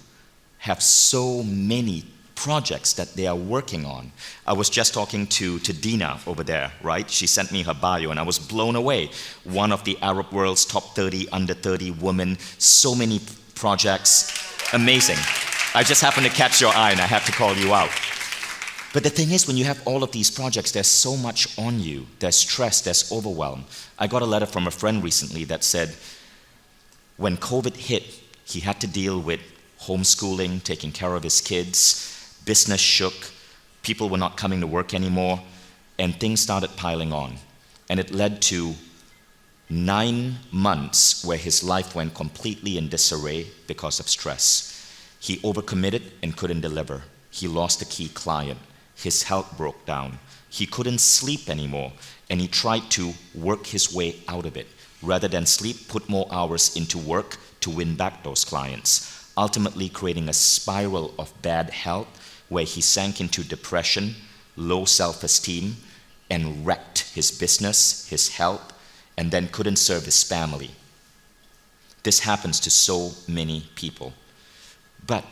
have so many projects that they are working on. I was just talking to Dina over there, right? She sent me her bio and I was blown away. One of the Arab world's top 30, under 30 women, so many projects, amazing. I just happened to catch your eye and I had to call you out. But the thing is, when you have all of these projects, there's so much on you. There's stress, there's overwhelm. I got a letter from a friend recently that said, when COVID hit, he had to deal with homeschooling, taking care of his kids, business shook, people were not coming to work anymore, and things started piling on. And it led to 9 months where his life went completely in disarray because of stress. He overcommitted and couldn't deliver. He lost a key client. His health broke down. He couldn't sleep anymore, and he tried to work his way out of it. Rather than sleep, put more hours into work to win back those clients, ultimately creating a spiral of bad health where he sank into depression, low self-esteem, and wrecked his business, his health, and then couldn't serve his family. This happens to so many people. But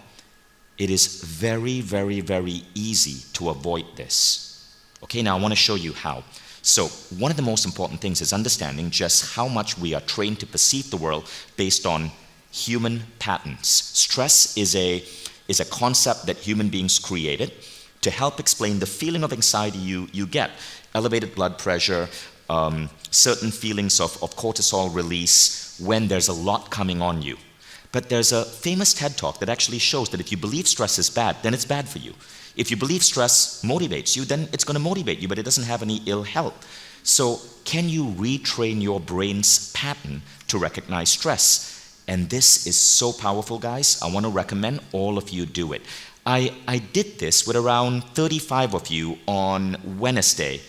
it is very, very, very easy to avoid this. Okay, now I want to show you how. So one of the most important things is understanding just how much we are trained to perceive the world based on human patterns. Stress is a concept that human beings created to help explain the feeling of anxiety you get. Elevated blood pressure, certain feelings of cortisol release when there's a lot coming on you. But there's a famous TED Talk that actually shows that if you believe stress is bad, then it's bad for you. If you believe stress motivates you, then it's going to motivate you, but it doesn't have any ill health. So can you retrain your brain's pattern to recognize stress? And this is so powerful, guys. I want to recommend all of you do it. I did this with around 35 of you on Wednesday.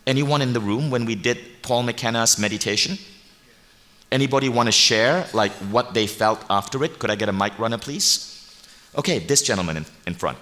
Anyone in the room when we did Paul McKenna's meditation? Anybody want to share like what they felt after it? Could I get a mic runner, please? Okay, this gentleman in front.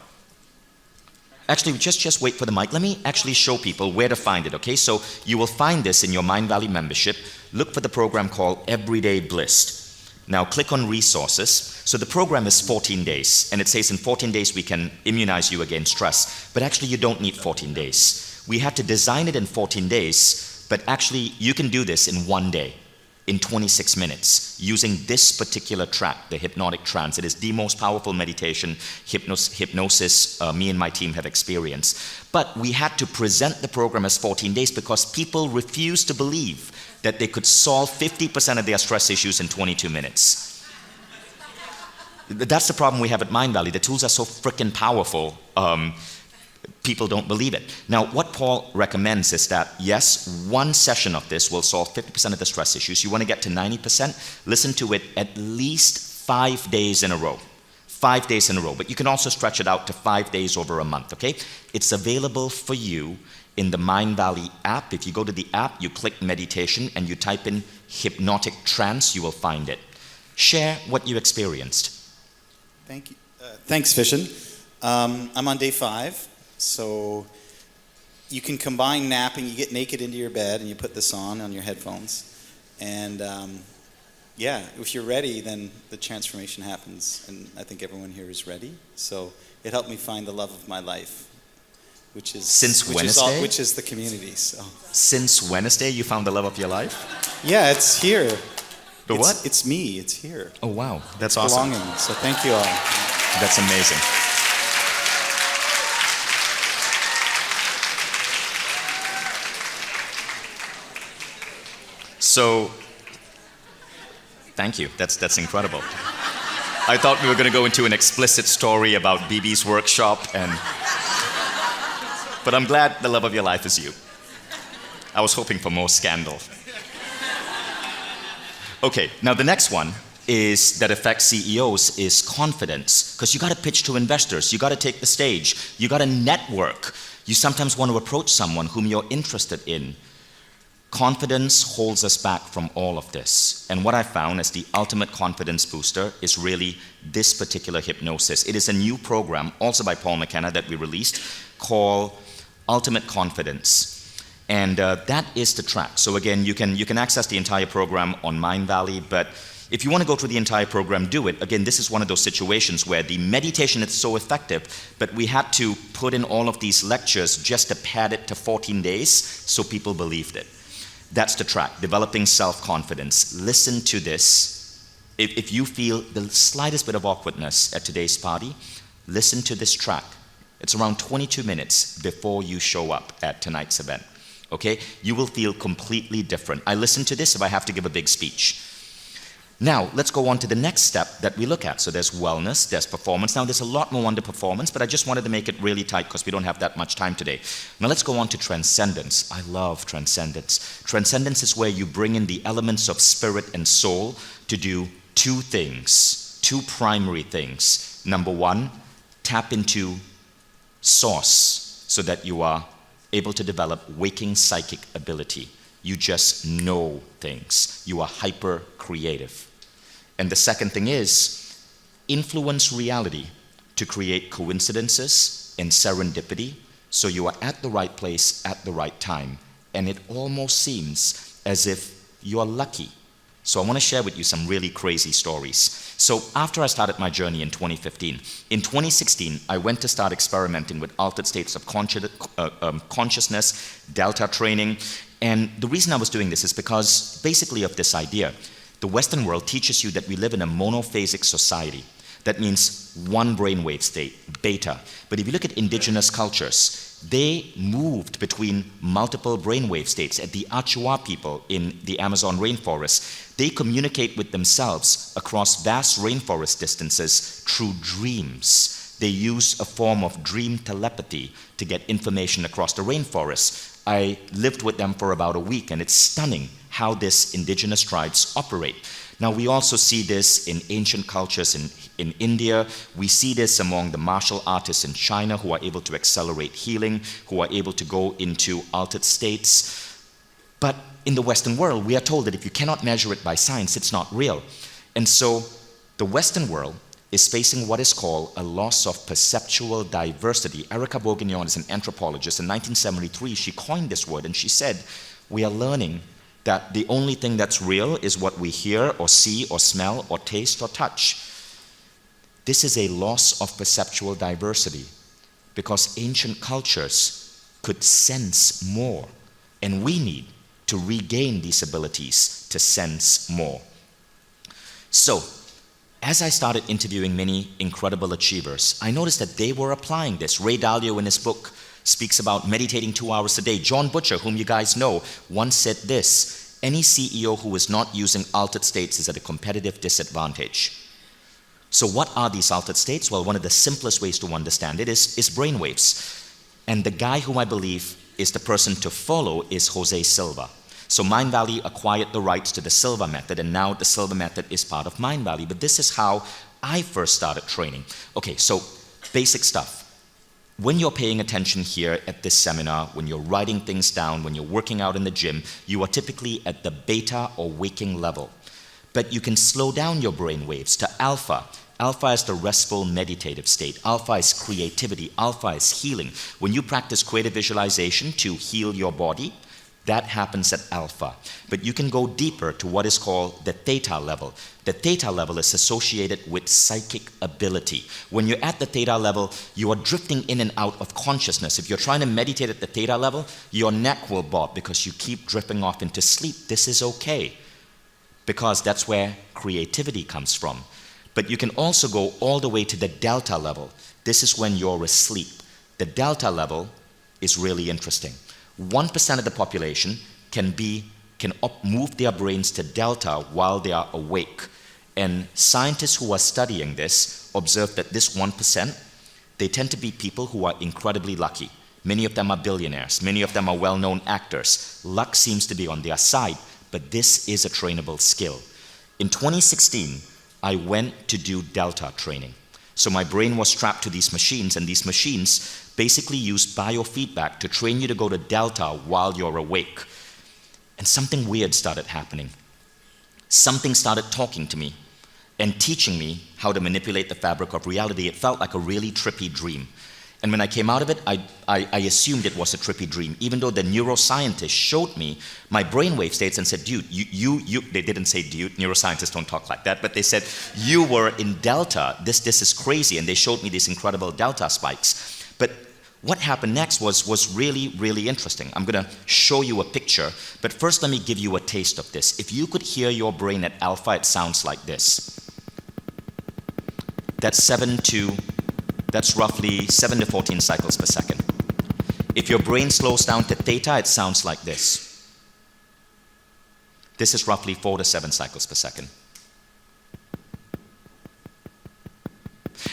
Actually, just wait for the mic. Let me actually show people where to find it, okay? So you will find this in your Mind Valley membership. Look for the program called Everyday Bliss. Now click on resources. So the program is 14 days, and it says in 14 days we can immunize you against stress. But actually you don't need 14 days. We had to design it in 14 days, but actually you can do this in 1 day, in 26 minutes, using this particular track, the hypnotic trance. It is the most powerful meditation hypnosis me and my team have experienced. But we had to present the program as 14 days because people refused to believe that they could solve 50% of their stress issues in 22 minutes. That's the problem we have at Mind Valley. The tools are so freaking powerful, people don't believe it. Now, what Paul recommends is that, yes, 1 session of this will solve 50% of the stress issues. You want to get to 90%, listen to it at least 5 days in a row. 5 days in a row. But you can also stretch it out to 5 days over a month, okay? It's available for you in the Mind Valley app. If you go to the app, you click meditation and you type in hypnotic trance, you will find it. Share what you experienced. Thank you. Thanks, Vishen. I'm on day 5, so you can combine napping. You get naked into your bed and you put this on your headphones. And yeah, if you're ready, then the transformation happens. And I think everyone here is ready. So it helped me find the love of my life. which is Since which Wednesday? which is the community. So Since Wednesday, you found the love of your life? yeah, it's here. The what? It's me. It's here. Oh, wow. That's awesome. Belonging. So thank you all. That's amazing. So, thank you. That's incredible. I thought we were going to go into an explicit story about BB's workshop, but I'm glad the love of your life is you. I was hoping for more scandal. Okay, now the next one is that affects CEOs is confidence, because you got to pitch to investors, you got to take the stage, you got to network. You sometimes want to approach someone whom you're interested in. Confidence holds us back from all of this. And what I found as the ultimate confidence booster is really this particular hypnosis. It is a new program, also by Paul McKenna, that we released, called Ultimate Confidence. And that is the track. So again, you can access the entire program on Mindvalley, but if you want to go through the entire program, do it. Again, this is one of those situations where the meditation is so effective, but we had to put in all of these lectures just to pad it to 14 days so people believed it. That's the track, developing self-confidence. Listen to this. If you feel the slightest bit of awkwardness at today's party, listen to this track. It's around 22 minutes before you show up at tonight's event. Okay? You will feel completely different. I listen to this if I have to give a big speech. Now, let's go on to the next step that we look at. So there's wellness, there's performance. Now, there's a lot more under performance, but I just wanted to make it really tight because we don't have that much time today. Now, let's go on to transcendence. I love transcendence. Transcendence is where you bring in the elements of spirit and soul to do two things, two primary things. Number one, tap into source so that you are able to develop waking psychic ability. You just know things. You are hyper creative. And the second thing is influence reality to create coincidences and serendipity so you are at the right place at the right time. And it almost seems as if you are lucky. So I want to share with you some really crazy stories. So after I started my journey in 2015, in 2016, I went to start experimenting with altered states of consciousness, delta training. And the reason I was doing this is because basically of this idea. The Western world teaches you that we live in a monophasic society. That means one brainwave state, beta. But if you look at indigenous cultures, they moved between multiple brainwave states. At the Achua people in the Amazon rainforest, they communicate with themselves across vast rainforest distances through dreams. They use a form of dream telepathy to get information across the rainforest. I lived with them for about a week, and it's stunning how this indigenous tribes operate. Now, we also see this in ancient cultures in India. We see this among the martial artists in China who are able to accelerate healing, who are able to go into altered states. But in the Western world, we are told that if you cannot measure it by science, it's not real. And so the Western world is facing what is called a loss of perceptual diversity. Erica Bourguignon is an anthropologist. In 1973, she coined this word, and she said, we are learning that the only thing that's real is what we hear or see or smell or taste or touch. This is a loss of perceptual diversity because ancient cultures could sense more, and we need to regain these abilities to sense more. So, as I started interviewing many incredible achievers, I noticed that they were applying this. Ray Dalio in his book speaks about meditating 2 hours a day. John Butcher, whom you guys know, once said this: any CEO who is not using altered states is at a competitive disadvantage. So what are these altered states? Well, one of the simplest ways to understand it is brainwaves. And the guy who I believe is the person to follow is Jose Silva. So Mindvalley acquired the rights to the Silva method, and now the Silva method is part of Mindvalley. But this is how I first started training. Okay, so basic stuff. When you're paying attention here at this seminar, when you're writing things down, when you're working out in the gym, you are typically at the beta or waking level. But you can slow down your brain waves to alpha. Alpha is the restful meditative state. Alpha is creativity. Alpha is healing. When you practice creative visualization to heal your body, That happens at alpha. But you can go deeper to what is called the theta level. The theta level is associated with psychic ability. When you're at the theta level, you are drifting in and out of consciousness. If you're trying to meditate at the theta level, your neck will bob because you keep drifting off into sleep. This is okay, because that's where creativity comes from. But you can also go all the way to the delta level. This is when you're asleep. The delta level is really interesting. 1% of the population can move their brains to delta while they are awake. And scientists who are studying this observe that this 1%, they tend to be people who are incredibly lucky. Many of them are billionaires. Many of them are well-known actors. Luck seems to be on their side, but this is a trainable skill. In 2016, I went to do delta training. So my brain was strapped to these machines, and these machines basically use biofeedback to train you to go to delta while you're awake. And something weird started happening. Something started talking to me and teaching me how to manipulate the fabric of reality. It felt like a really trippy dream. And when I came out of it, I assumed it was a trippy dream, even though the neuroscientist showed me my brainwave states and said, dude, they didn't say dude, neuroscientists don't talk like that, but they said, you were in delta, this is crazy, and they showed me these incredible delta spikes. But what happened next was really, really interesting. I'm gonna show you a picture, but first let me give you a taste of this. If you could hear your brain at alpha, it sounds like this. That's roughly 7 to 14 cycles per second. If your brain slows down to theta, it sounds like this. This is roughly 4 to 7 cycles per second.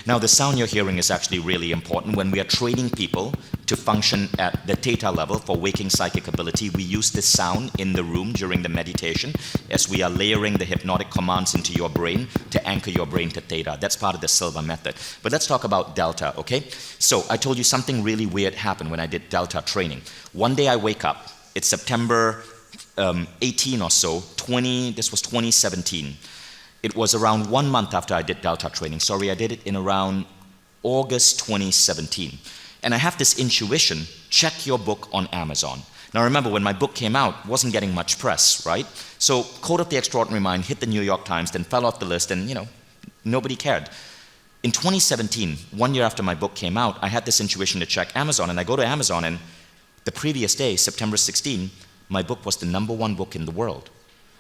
Now, the sound you're hearing is actually really important. When we are training people to function at the theta level for waking psychic ability, we use this sound in the room during the meditation as we are layering the hypnotic commands into your brain to anchor your brain to theta. That's part of the Silva method. But let's talk about delta, okay? So I told you something really weird happened when I did delta training. One day I wake up, it's September 18 or so, this was 2017. It was around 1 month after I did delta training. Sorry, I did it in around August 2017. And I have this intuition, check your book on Amazon. Now remember, when my book came out, it wasn't getting much press, right? So Code of the Extraordinary Mind hit the New York Times, then fell off the list, and nobody cared. In 2017, 1 year after my book came out, I had this intuition to check Amazon, and I go to Amazon, and the previous day, September 16, my book was the #1 book in the world.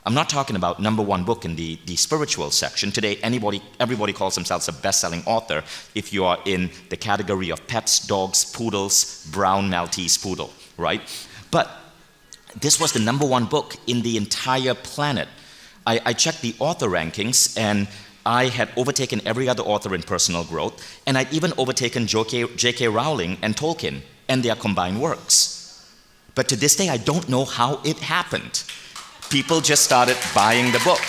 I'm not talking about #1 book in the spiritual section. Today, everybody calls themselves a best-selling author if you are in the category of pets, dogs, poodles, brown Maltese poodle, right? But this was the #1 book in the entire planet. I checked the author rankings, and I had overtaken every other author in personal growth, and I'd even overtaken J.K. Rowling and Tolkien and their combined works. But to this day, I don't know how it happened. People just started buying the book.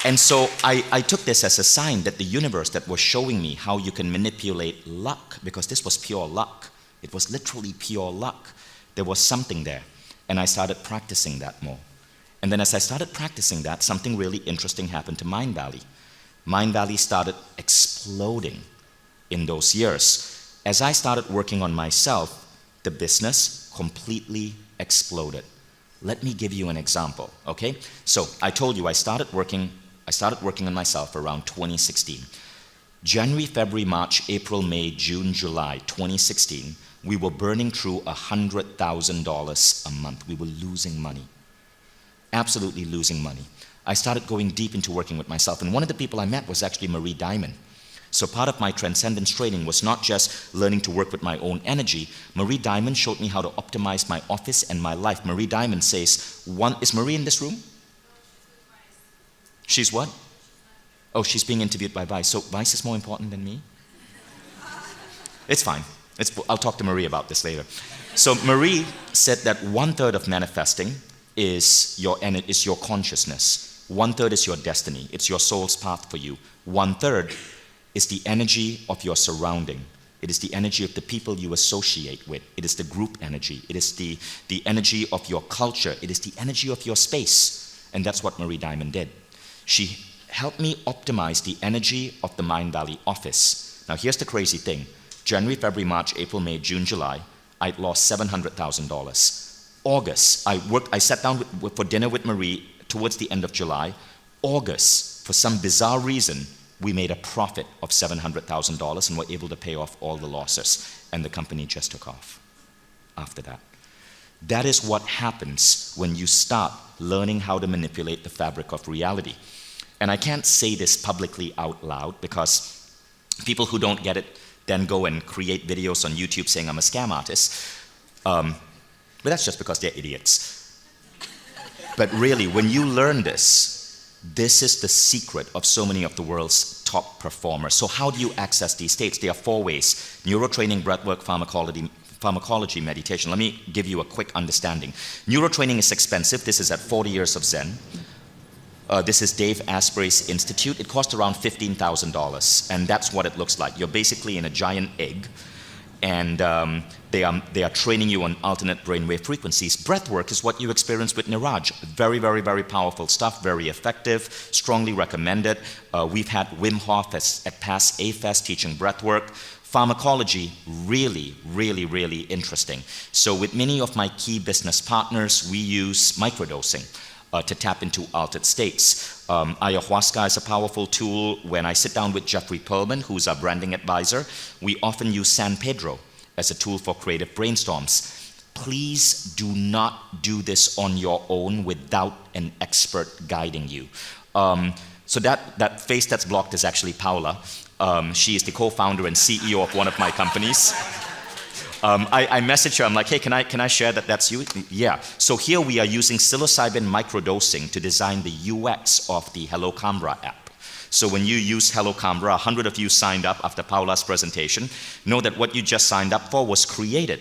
And so I took this as a sign that the universe that was showing me how you can manipulate luck, because this was pure luck. It was literally pure luck. There was something there. And I started practicing that more. And then as I started practicing that, something really interesting happened to Mind Valley. Mind Valley started exploding in those years. As I started working on myself, the business completely exploded. Let me give you an example, okay? So I told you I started working on myself around 2016. January, February, March, April, May, June, July 2016, we were burning through $100,000 a month. We were losing money, absolutely losing money. I started going deep into working with myself, and one of the people I met was actually Marie Diamond. So part of my transcendence training was not just learning to work with my own energy. Marie Diamond showed me how to optimize my office and my life. Marie Diamond says, is Marie in this room? She's what? Oh, she's being interviewed by Vice. So Vice is more important than me? It's fine. I'll talk to Marie about this later. So Marie said that 1/3 of manifesting is your consciousness. 1/3 is your destiny. It's your soul's path for you. 1/3 is the energy of your surrounding. It is the energy of the people you associate with. It is the group energy. It is the energy of your culture. It is the energy of your space. And that's what Marie Diamond did. She helped me optimize the energy of the Mind Valley office. Now here's the crazy thing. January, February, March, April, May, June, July, I'd lost $700,000. August, I sat down for dinner with Marie towards the end of July. August, for some bizarre reason, we made a profit of $700,000 and were able to pay off all the losses. And the company just took off after that. That is what happens when you start learning how to manipulate the fabric of reality. And I can't say this publicly out loud because people who don't get it then go and create videos on YouTube saying I'm a scam artist. But that's just because they're idiots. But really, when you learn this, this is the secret of so many of the world's top performers. So how do you access these states? There are 4 ways: neurotraining, breathwork, pharmacology, meditation. Let me give you a quick understanding. Neurotraining is expensive. This is at 40 years of Zen. This is Dave Asprey's institute. It costs around $15,000, and that's what it looks like. You're basically in a giant egg, and they are training you on alternate brainwave frequencies. Breathwork is what you experience with Niraj. Very, very, very powerful stuff, very effective, strongly recommended. We've had Wim Hof at Pass A-Fest teaching breathwork. Pharmacology, really, really, really interesting. So with many of my key business partners, we use microdosing to tap into altered states. Ayahuasca is a powerful tool. When I sit down with Jeffrey Pearlman, who's our branding advisor, we often use San Pedro as a tool for creative brainstorms. Please do not do this on your own without an expert guiding you. So that face that's blocked is actually Paula. She is the co-founder and CEO of one of my companies. I messaged her, I'm like, hey, can I share that that's you? Yeah. So here we are using psilocybin microdosing to design the UX of the Hello Canberra app. So when you use Hello Canberra, 100 of you signed up after Paula's presentation. Know that what you just signed up for was created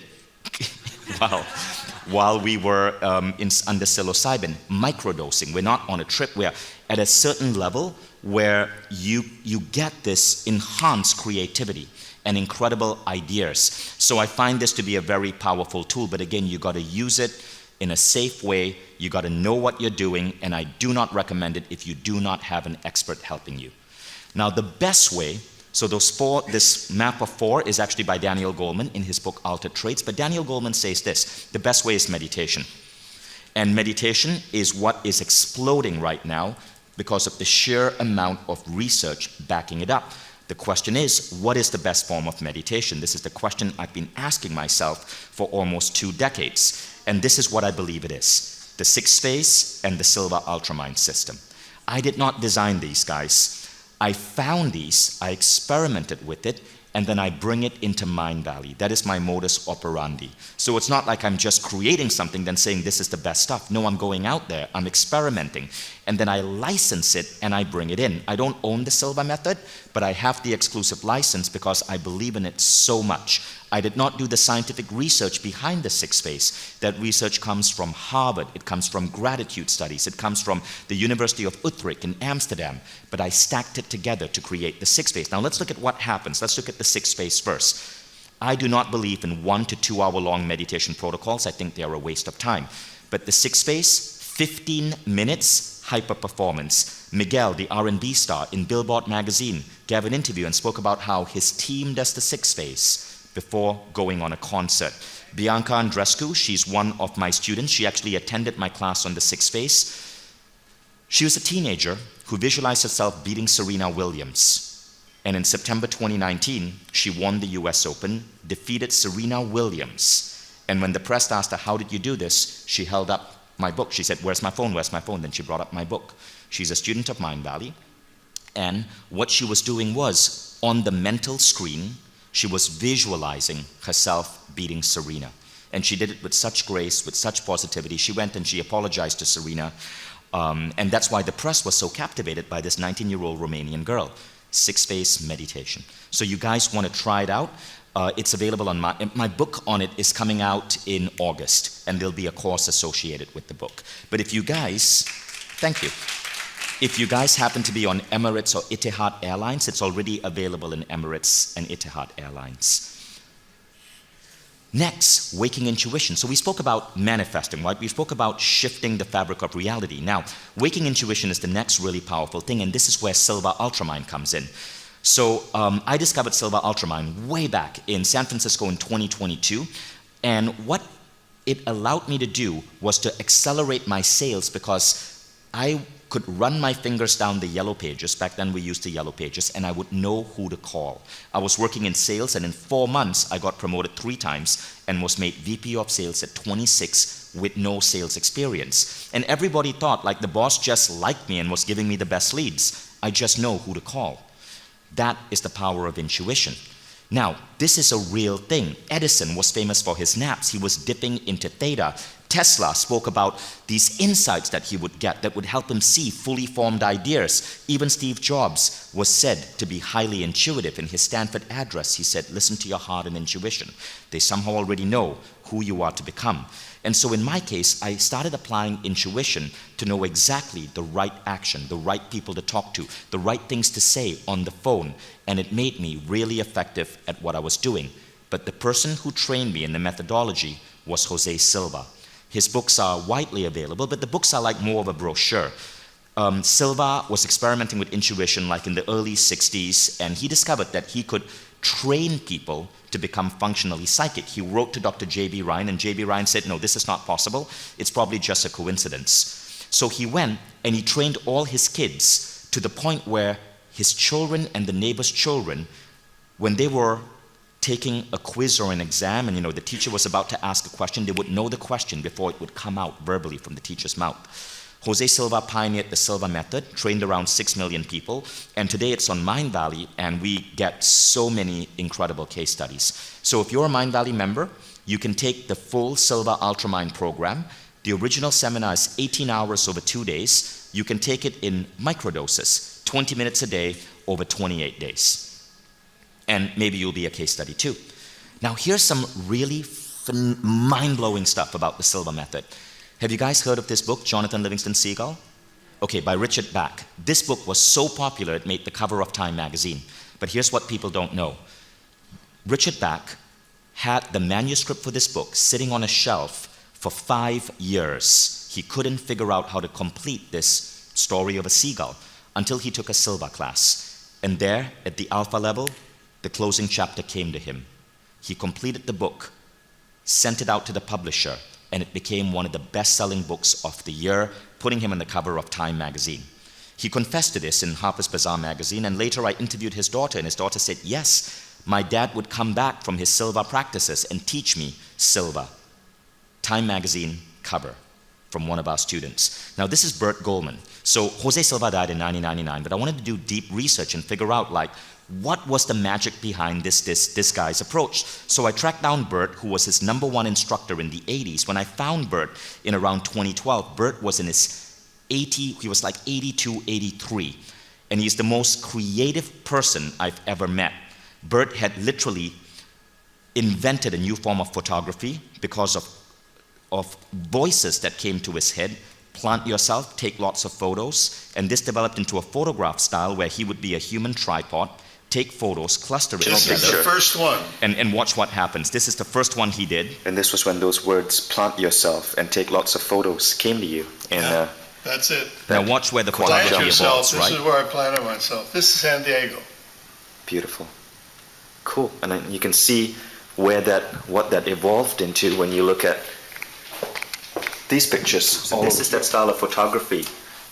while we were under psilocybin microdosing. We're not on a trip. We're at a certain level where you get this enhanced creativity and incredible ideas. So I find this to be a very powerful tool, but again, you gotta use it in a safe way, you gotta know what you're doing, and I do not recommend it if you do not have an expert helping you. Now the best way, so this map of 4 is actually by Daniel Goleman in his book Altered Traits, but Daniel Goleman says this: the best way is meditation. And meditation is what is exploding right now because of the sheer amount of research backing it up. The question is, what is the best form of meditation? This is the question I've been asking myself for almost 2 decades. And this is what I believe it is: the 6 phase and the Silva Ultramind system. I did not design these, guys. I found these, I experimented with it, and then I bring it into Mind Valley. That is my modus operandi. So it's not like I'm just creating something then saying this is the best stuff. No, I'm going out there, I'm experimenting, and then I license it and I bring it in. I don't own the Silva method, but I have the exclusive license because I believe in it so much. I did not do the scientific research behind the 6 phase. That research comes from Harvard, it comes from gratitude studies, it comes from the University of Utrecht in Amsterdam, but I stacked it together to create the 6 phase. Now let's look at what happens. Let's look at the 6 phase first. I do not believe in 1 to 2 hour long meditation protocols. I think they are a waste of time. But the 6 phase, 15 minutes, hyper performance. Miguel, the R&B star, in Billboard magazine, gave an interview and spoke about how his team does the 6 phase before going on a concert. Bianca Andrescu, she's one of my students. She actually attended my class on the 6 phase. She was a teenager who visualized herself beating Serena Williams. And in September 2019, she won the US Open, defeated Serena Williams. And when the press asked her, how did you do this? She held up my book. She said, where's my phone? Where's my phone? Then she brought up my book. She's a student of Mind Valley. And what she was doing was, on the mental screen, she was visualizing herself beating Serena. And she did it with such grace, with such positivity. She went and she apologized to Serena. And that's why the press was so captivated by this 19-year-old Romanian girl. 6 phase meditation. So you guys want to try it out? It's available on my book on it is coming out in August, and there'll be a course associated with the book. But if you guys, thank you. If you guys happen to be on Emirates or Etihad Airlines, it's already available in Emirates and Etihad Airlines. Next, waking intuition. So we spoke about manifesting, right? We spoke about shifting the fabric of reality. Now, waking intuition is the next really powerful thing, and this is where Silva Ultramind comes in. So I discovered Silva Ultramind way back in San Francisco in 2022. And what it allowed me to do was to accelerate my sales because I could run my fingers down the yellow pages. Back then we used the yellow pages, and I would know who to call. I was working in sales, and in 4 months I got promoted 3 times and was made VP of sales at 26 with no sales experience. And everybody thought like the boss just liked me and was giving me the best leads. I just know who to call. That is the power of intuition. Now, this is a real thing. Edison was famous for his naps. He was dipping into theta. Tesla spoke about these insights that he would get that would help him see fully formed ideas. Even Steve Jobs was said to be highly intuitive. In his Stanford address, he said, listen to your heart and intuition. They somehow already know who you are to become. And so in my case, I started applying intuition to know exactly the right action, the right people to talk to, the right things to say on the phone. And it made me really effective at what I was doing. But the person who trained me in the methodology was Jose Silva. His books are widely available, but the books are like more of a brochure. Silva was experimenting with intuition like in the early 60s, and he discovered that he could train people to become functionally psychic. He wrote to Dr. J.B. Ryan, and J.B. Ryan said, no, this is not possible. It's probably just a coincidence. So he went and he trained all his kids to the point where his children and the neighbors' children, when they were taking a quiz or an exam, and the teacher was about to ask a question, they would know the question before it would come out verbally from the teacher's mouth. Jose Silva pioneered the Silva method, trained around 6 million people, and today it's on Mindvalley, and we get so many incredible case studies. So if you're a Mindvalley member, you can take the full Silva Ultramind program. The original seminar is 18 hours over 2 days. You can take it in microdoses, 20 minutes a day over 28 days. And maybe you'll be a case study too. Now here's some really mind-blowing stuff about the Silva method. Have you guys heard of this book, Jonathan Livingston Seagull? Okay, by Richard Bach. This book was so popular it made the cover of Time magazine. But here's what people don't know. Richard Bach had the manuscript for this book sitting on a shelf for 5 years. He couldn't figure out how to complete this story of a seagull until he took a Silva class. And there, at the alpha level, the closing chapter came to him. He completed the book, sent it out to the publisher, and it became one of the best-selling books of the year, putting him on the cover of Time magazine. He confessed to this in Harper's Bazaar magazine, and later I interviewed his daughter, and his daughter said, yes, my dad would come back from his Silva practices and teach me Silva. Time magazine cover from one of our students. Now this is Bert Goldman. So Jose Silva died in 1999, but I wanted to do deep research and figure out what was the magic behind this guy's approach. So I tracked down Bert, who was his #1 instructor in the 80s. When I found Bert in around 2012, Bert was in his he was like 82, 83. And he's the most creative person I've ever met. Bert had literally invented a new form of photography because of voices that came to his head. Plant yourself, take lots of photos, and this developed into a photograph style where he would be a human tripod, take photos, cluster it together. This is the first one. And watch what happens. This is the first one he did. And this was when those words, plant yourself and take lots of photos, came to you. And, that's it. Now watch where the Plant photography yourself. evolves, right? This is where I planted myself. This is San Diego. Beautiful. Cool. And then you can see what that evolved into when you look at these pictures. So this is that style of photography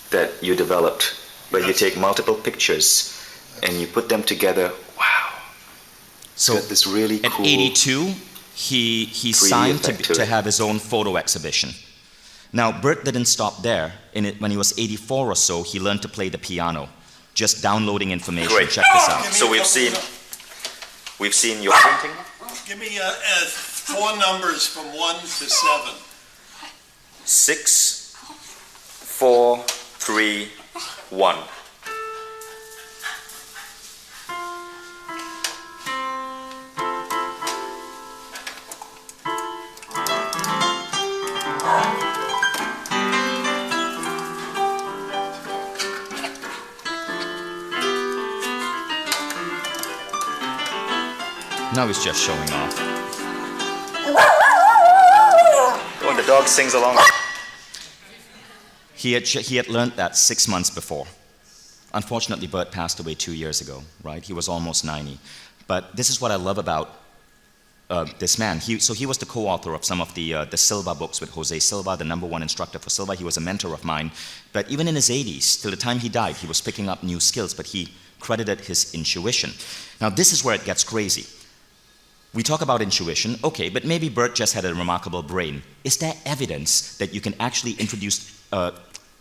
that you developed, where you take multiple pictures and you put them together. Wow. So this really cool. At 82, he signed to have his own photo exhibition. Now Bert didn't stop there. When he was 84 or so, he learned to play the piano, just downloading information. Great. Check this out. So we've seen your printing. Give me 4 numbers from 1 to 7. 6, 4, 3, 1. Now he's just showing off. Oh, and the dog sings along. He had learned that 6 months before. Unfortunately, Bert passed away 2 years ago, right? He was almost 90. But this is what I love about this man. So he was the co-author of some of the Silva books with Jose Silva, the #1 instructor for Silva. He was a mentor of mine. But even in his 80s, till the time he died, he was picking up new skills, but he credited his intuition. Now this is where it gets crazy. We talk about intuition, okay, but maybe Bert just had a remarkable brain. Is there evidence that you can actually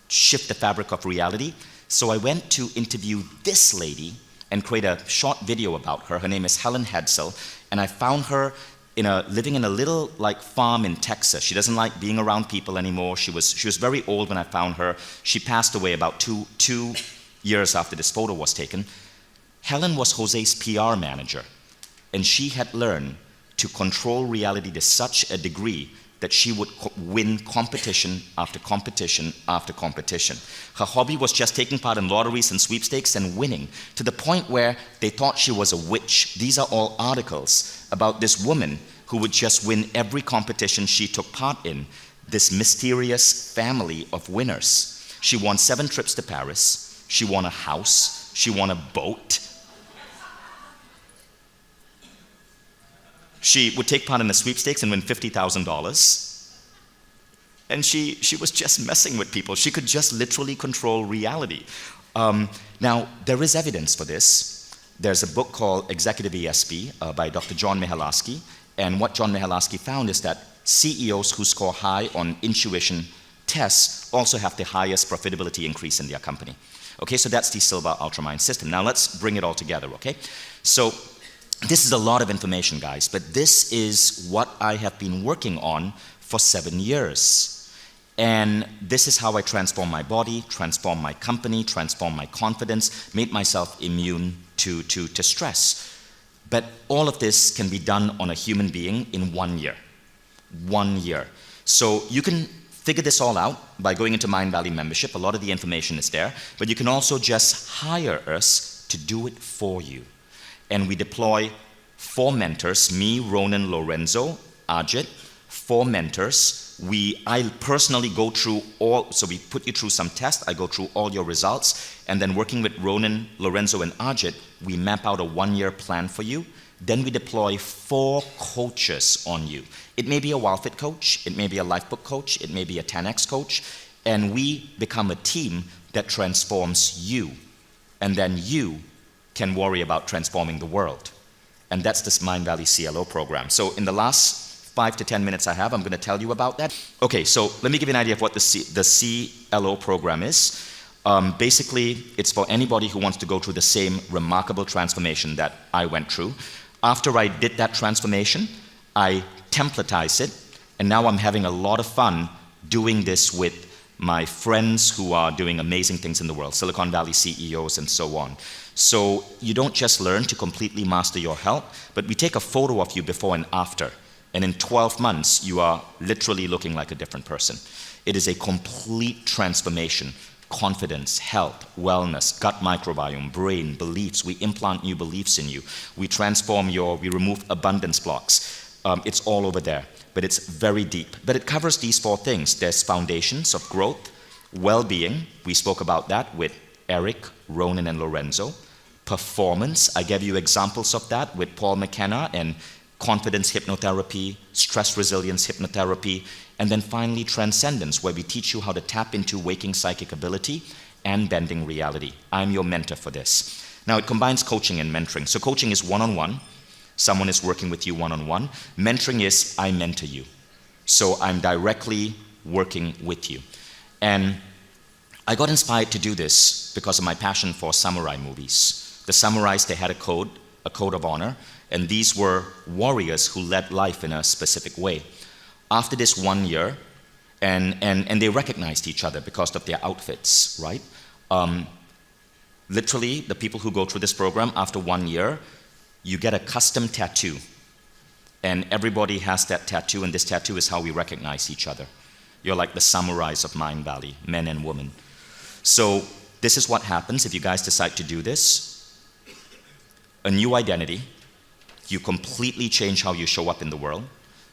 shift the fabric of reality? So I went to interview this lady and create a short video about her. Her name is Helen Hadsell, and I found her living in a little farm in Texas. She doesn't like being around people anymore. She was very old when I found her. She passed away about two years after this photo was taken. Helen was Jose's PR manager, and she had learned to control reality to such a degree that she would win competition after competition after competition. Her hobby was just taking part in lotteries and sweepstakes and winning, to the point where they thought she was a witch. These are all articles about this woman who would just win every competition she took part in, this mysterious family of winners. She won 7 trips to Paris. She won a house. She won a boat. She would take part in the sweepstakes and win $50,000. And she was just messing with people. She could just literally control reality. Now, there is evidence for this. There's a book called Executive ESP by Dr. John Michalowski. And what John Michalowski found is that CEOs who score high on intuition tests also have the highest profitability increase in their company. Okay, so that's the Silva Ultramind system. Now let's bring it all together, okay? So this is a lot of information, guys, but this is what I have been working on for 7 years. And this is how I transform my body, transform my company, transform my confidence, made myself immune to stress. But all of this can be done on a human being in 1 year. 1 year. So you can figure this all out by going into Mind Valley membership. A lot of the information is there, but you can also just hire us to do it for you. And we deploy 4 mentors, me, Ronan, Lorenzo, Ajit, 4 mentors. I personally go through so we put you through some tests, I go through all your results, and then working with Ronan, Lorenzo, and Ajit, we map out a 1-year plan for you. Then we deploy 4 coaches on you. It may be a Wildfit coach, it may be a Lifebook coach, it may be a 10X coach, and we become a team that transforms you. And then you can worry about transforming the world. And that's this Mind Valley CLO program. So in the last 5 to 10 minutes I have, I'm going to tell you about that. Okay, so let me give you an idea of what the CLO program is. Basically, it's for anybody who wants to go through the same remarkable transformation that I went through. After I did that transformation, I templatized it, and now I'm having a lot of fun doing this with my friends who are doing amazing things in the world, Silicon Valley CEOs and so on. So you don't just learn to completely master your health, but we take a photo of you before and after. And in 12 months, you are literally looking like a different person. It is a complete transformation. Confidence, health, wellness, gut microbiome, brain, beliefs. We implant new beliefs in you. We transform we remove abundance blocks. It's all over there, but it's very deep. But it covers these 4 things. There's foundations of growth, well-being. We spoke about that with Eric, Ronan, and Lorenzo. Performance, I gave you examples of that with Paul McKenna and confidence hypnotherapy, stress resilience hypnotherapy, and then finally transcendence, where we teach you how to tap into waking psychic ability and bending reality. I'm your mentor for this. Now it combines coaching and mentoring. So coaching is one-on-one. Someone is working with you one-on-one. Mentoring is I mentor you. So I'm directly working with you. And I got inspired to do this because of my passion for samurai movies. The samurais, they had a code of honor, and these were warriors who led life in a specific way. After this 1 year, and they recognized each other because of their outfits, right? Literally, the people who go through this program, after 1 year, you get a custom tattoo. And everybody has that tattoo, and this tattoo is how we recognize each other. You're like the samurais of Mind Valley, men and women. So this is what happens if you guys decide to do this. A new identity. You completely change how you show up in the world.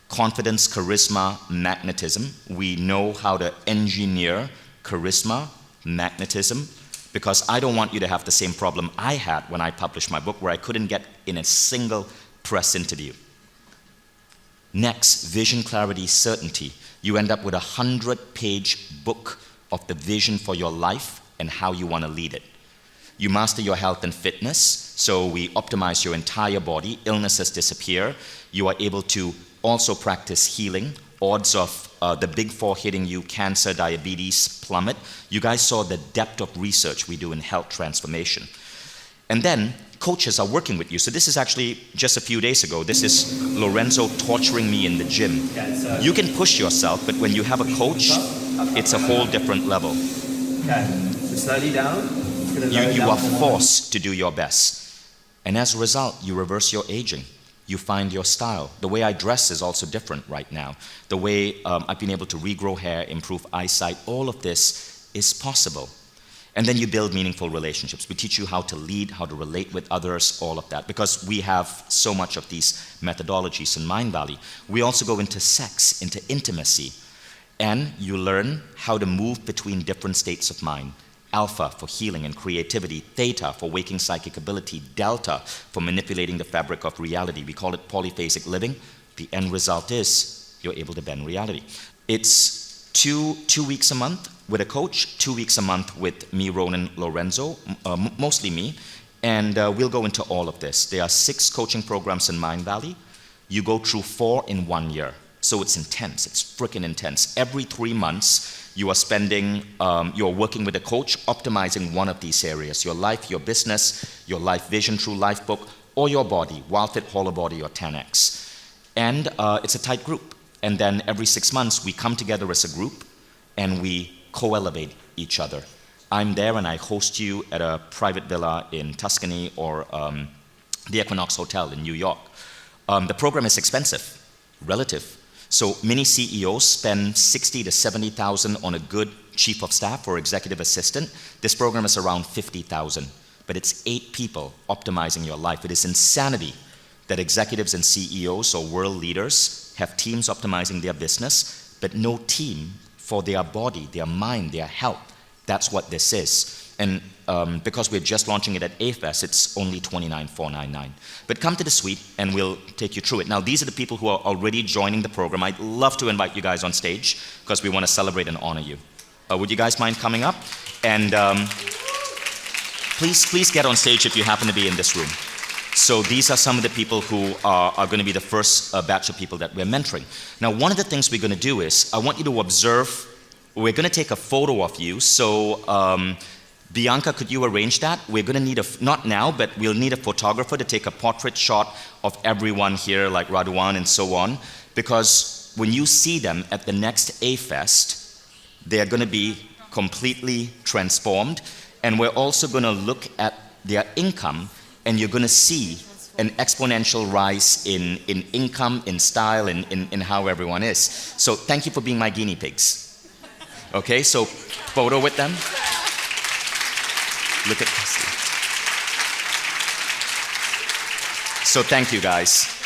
Confidence, charisma, magnetism. We know how to engineer charisma, magnetism, because I don't want you to have the same problem I had when I published my book, where I couldn't get in a single press interview. Next, vision, clarity, certainty. You end up with a 100-page book of the vision for your life and how you want to lead it. You master your health and fitness, so we optimize your entire body. Illnesses disappear. You are able to also practice healing. Odds of the big four hitting you, cancer, diabetes, plummet. You guys saw the depth of research we do in health transformation. And then coaches are working with you. So this is actually just a few days ago. This is Lorenzo torturing me in the gym. You can push yourself, but when you have a coach, it's a whole different level. Okay, so slightly down. You are forced to do your best. And as a result, you reverse your aging. You find your style. The way I dress is also different right now. The way I've been able to regrow hair, improve eyesight, all of this is possible. And then you build meaningful relationships. We teach you how to lead, how to relate with others, all of that. Because we have so much of these methodologies in Mind Valley. We also go into sex, into intimacy. And you learn how to move between different states of mind. Alpha for healing and creativity, theta for waking psychic ability, delta for manipulating the fabric of reality. We call it polyphasic living. The end result is you're able to bend reality. It's two weeks a month with a coach, 2 weeks a month with me, Ronan, Lorenzo, mostly me, and we'll go into all of this. There are 6 coaching programs in Mind Valley. You go through 4 in 1 year. So it's intense, it's freaking intense. Every 3 months, you are spending, you're working with a coach, optimizing one of these areas, your life, your business, your life vision through life book, or your body, Wildfit, Whole Body, or 10X. And it's a tight group. And then every 6 months, we come together as a group, and we co-elevate each other. I'm there, and I host you at a private villa in Tuscany, or the Equinox Hotel in New York. The program is expensive, relative. So many CEOs spend $60,000 to $70,000 on a good chief of staff or executive assistant. This program is around $50,000, but it's 8 people optimizing your life. It is insanity that executives and CEOs or world leaders have teams optimizing their business, but no team for their body, their mind, their health. That's what this is. And because we're just launching it at AFES, it's only $29,499. But come to the suite and we'll take you through it. Now, these are the people who are already joining the program. I'd love to invite you guys on stage because we want to celebrate and honor you. Would you guys mind coming up? And please get on stage if you happen to be in this room. So these are some of the people who are going to be the first batch of people that we're mentoring. Now, one of the things we're going to do is I want you to observe. We're going to take a photo of you. So Bianca, could you arrange that? We're going to need not now, but we'll need a photographer to take a portrait shot of everyone here, like Radwan and so on, because when you see them at the next A-Fest, they're going to be completely transformed, and we're also going to look at their income, and you're going to see an exponential rise in income, in style, in how everyone is. So thank you for being my guinea pigs. Okay, so photo with them. Look at this. So thank you, guys.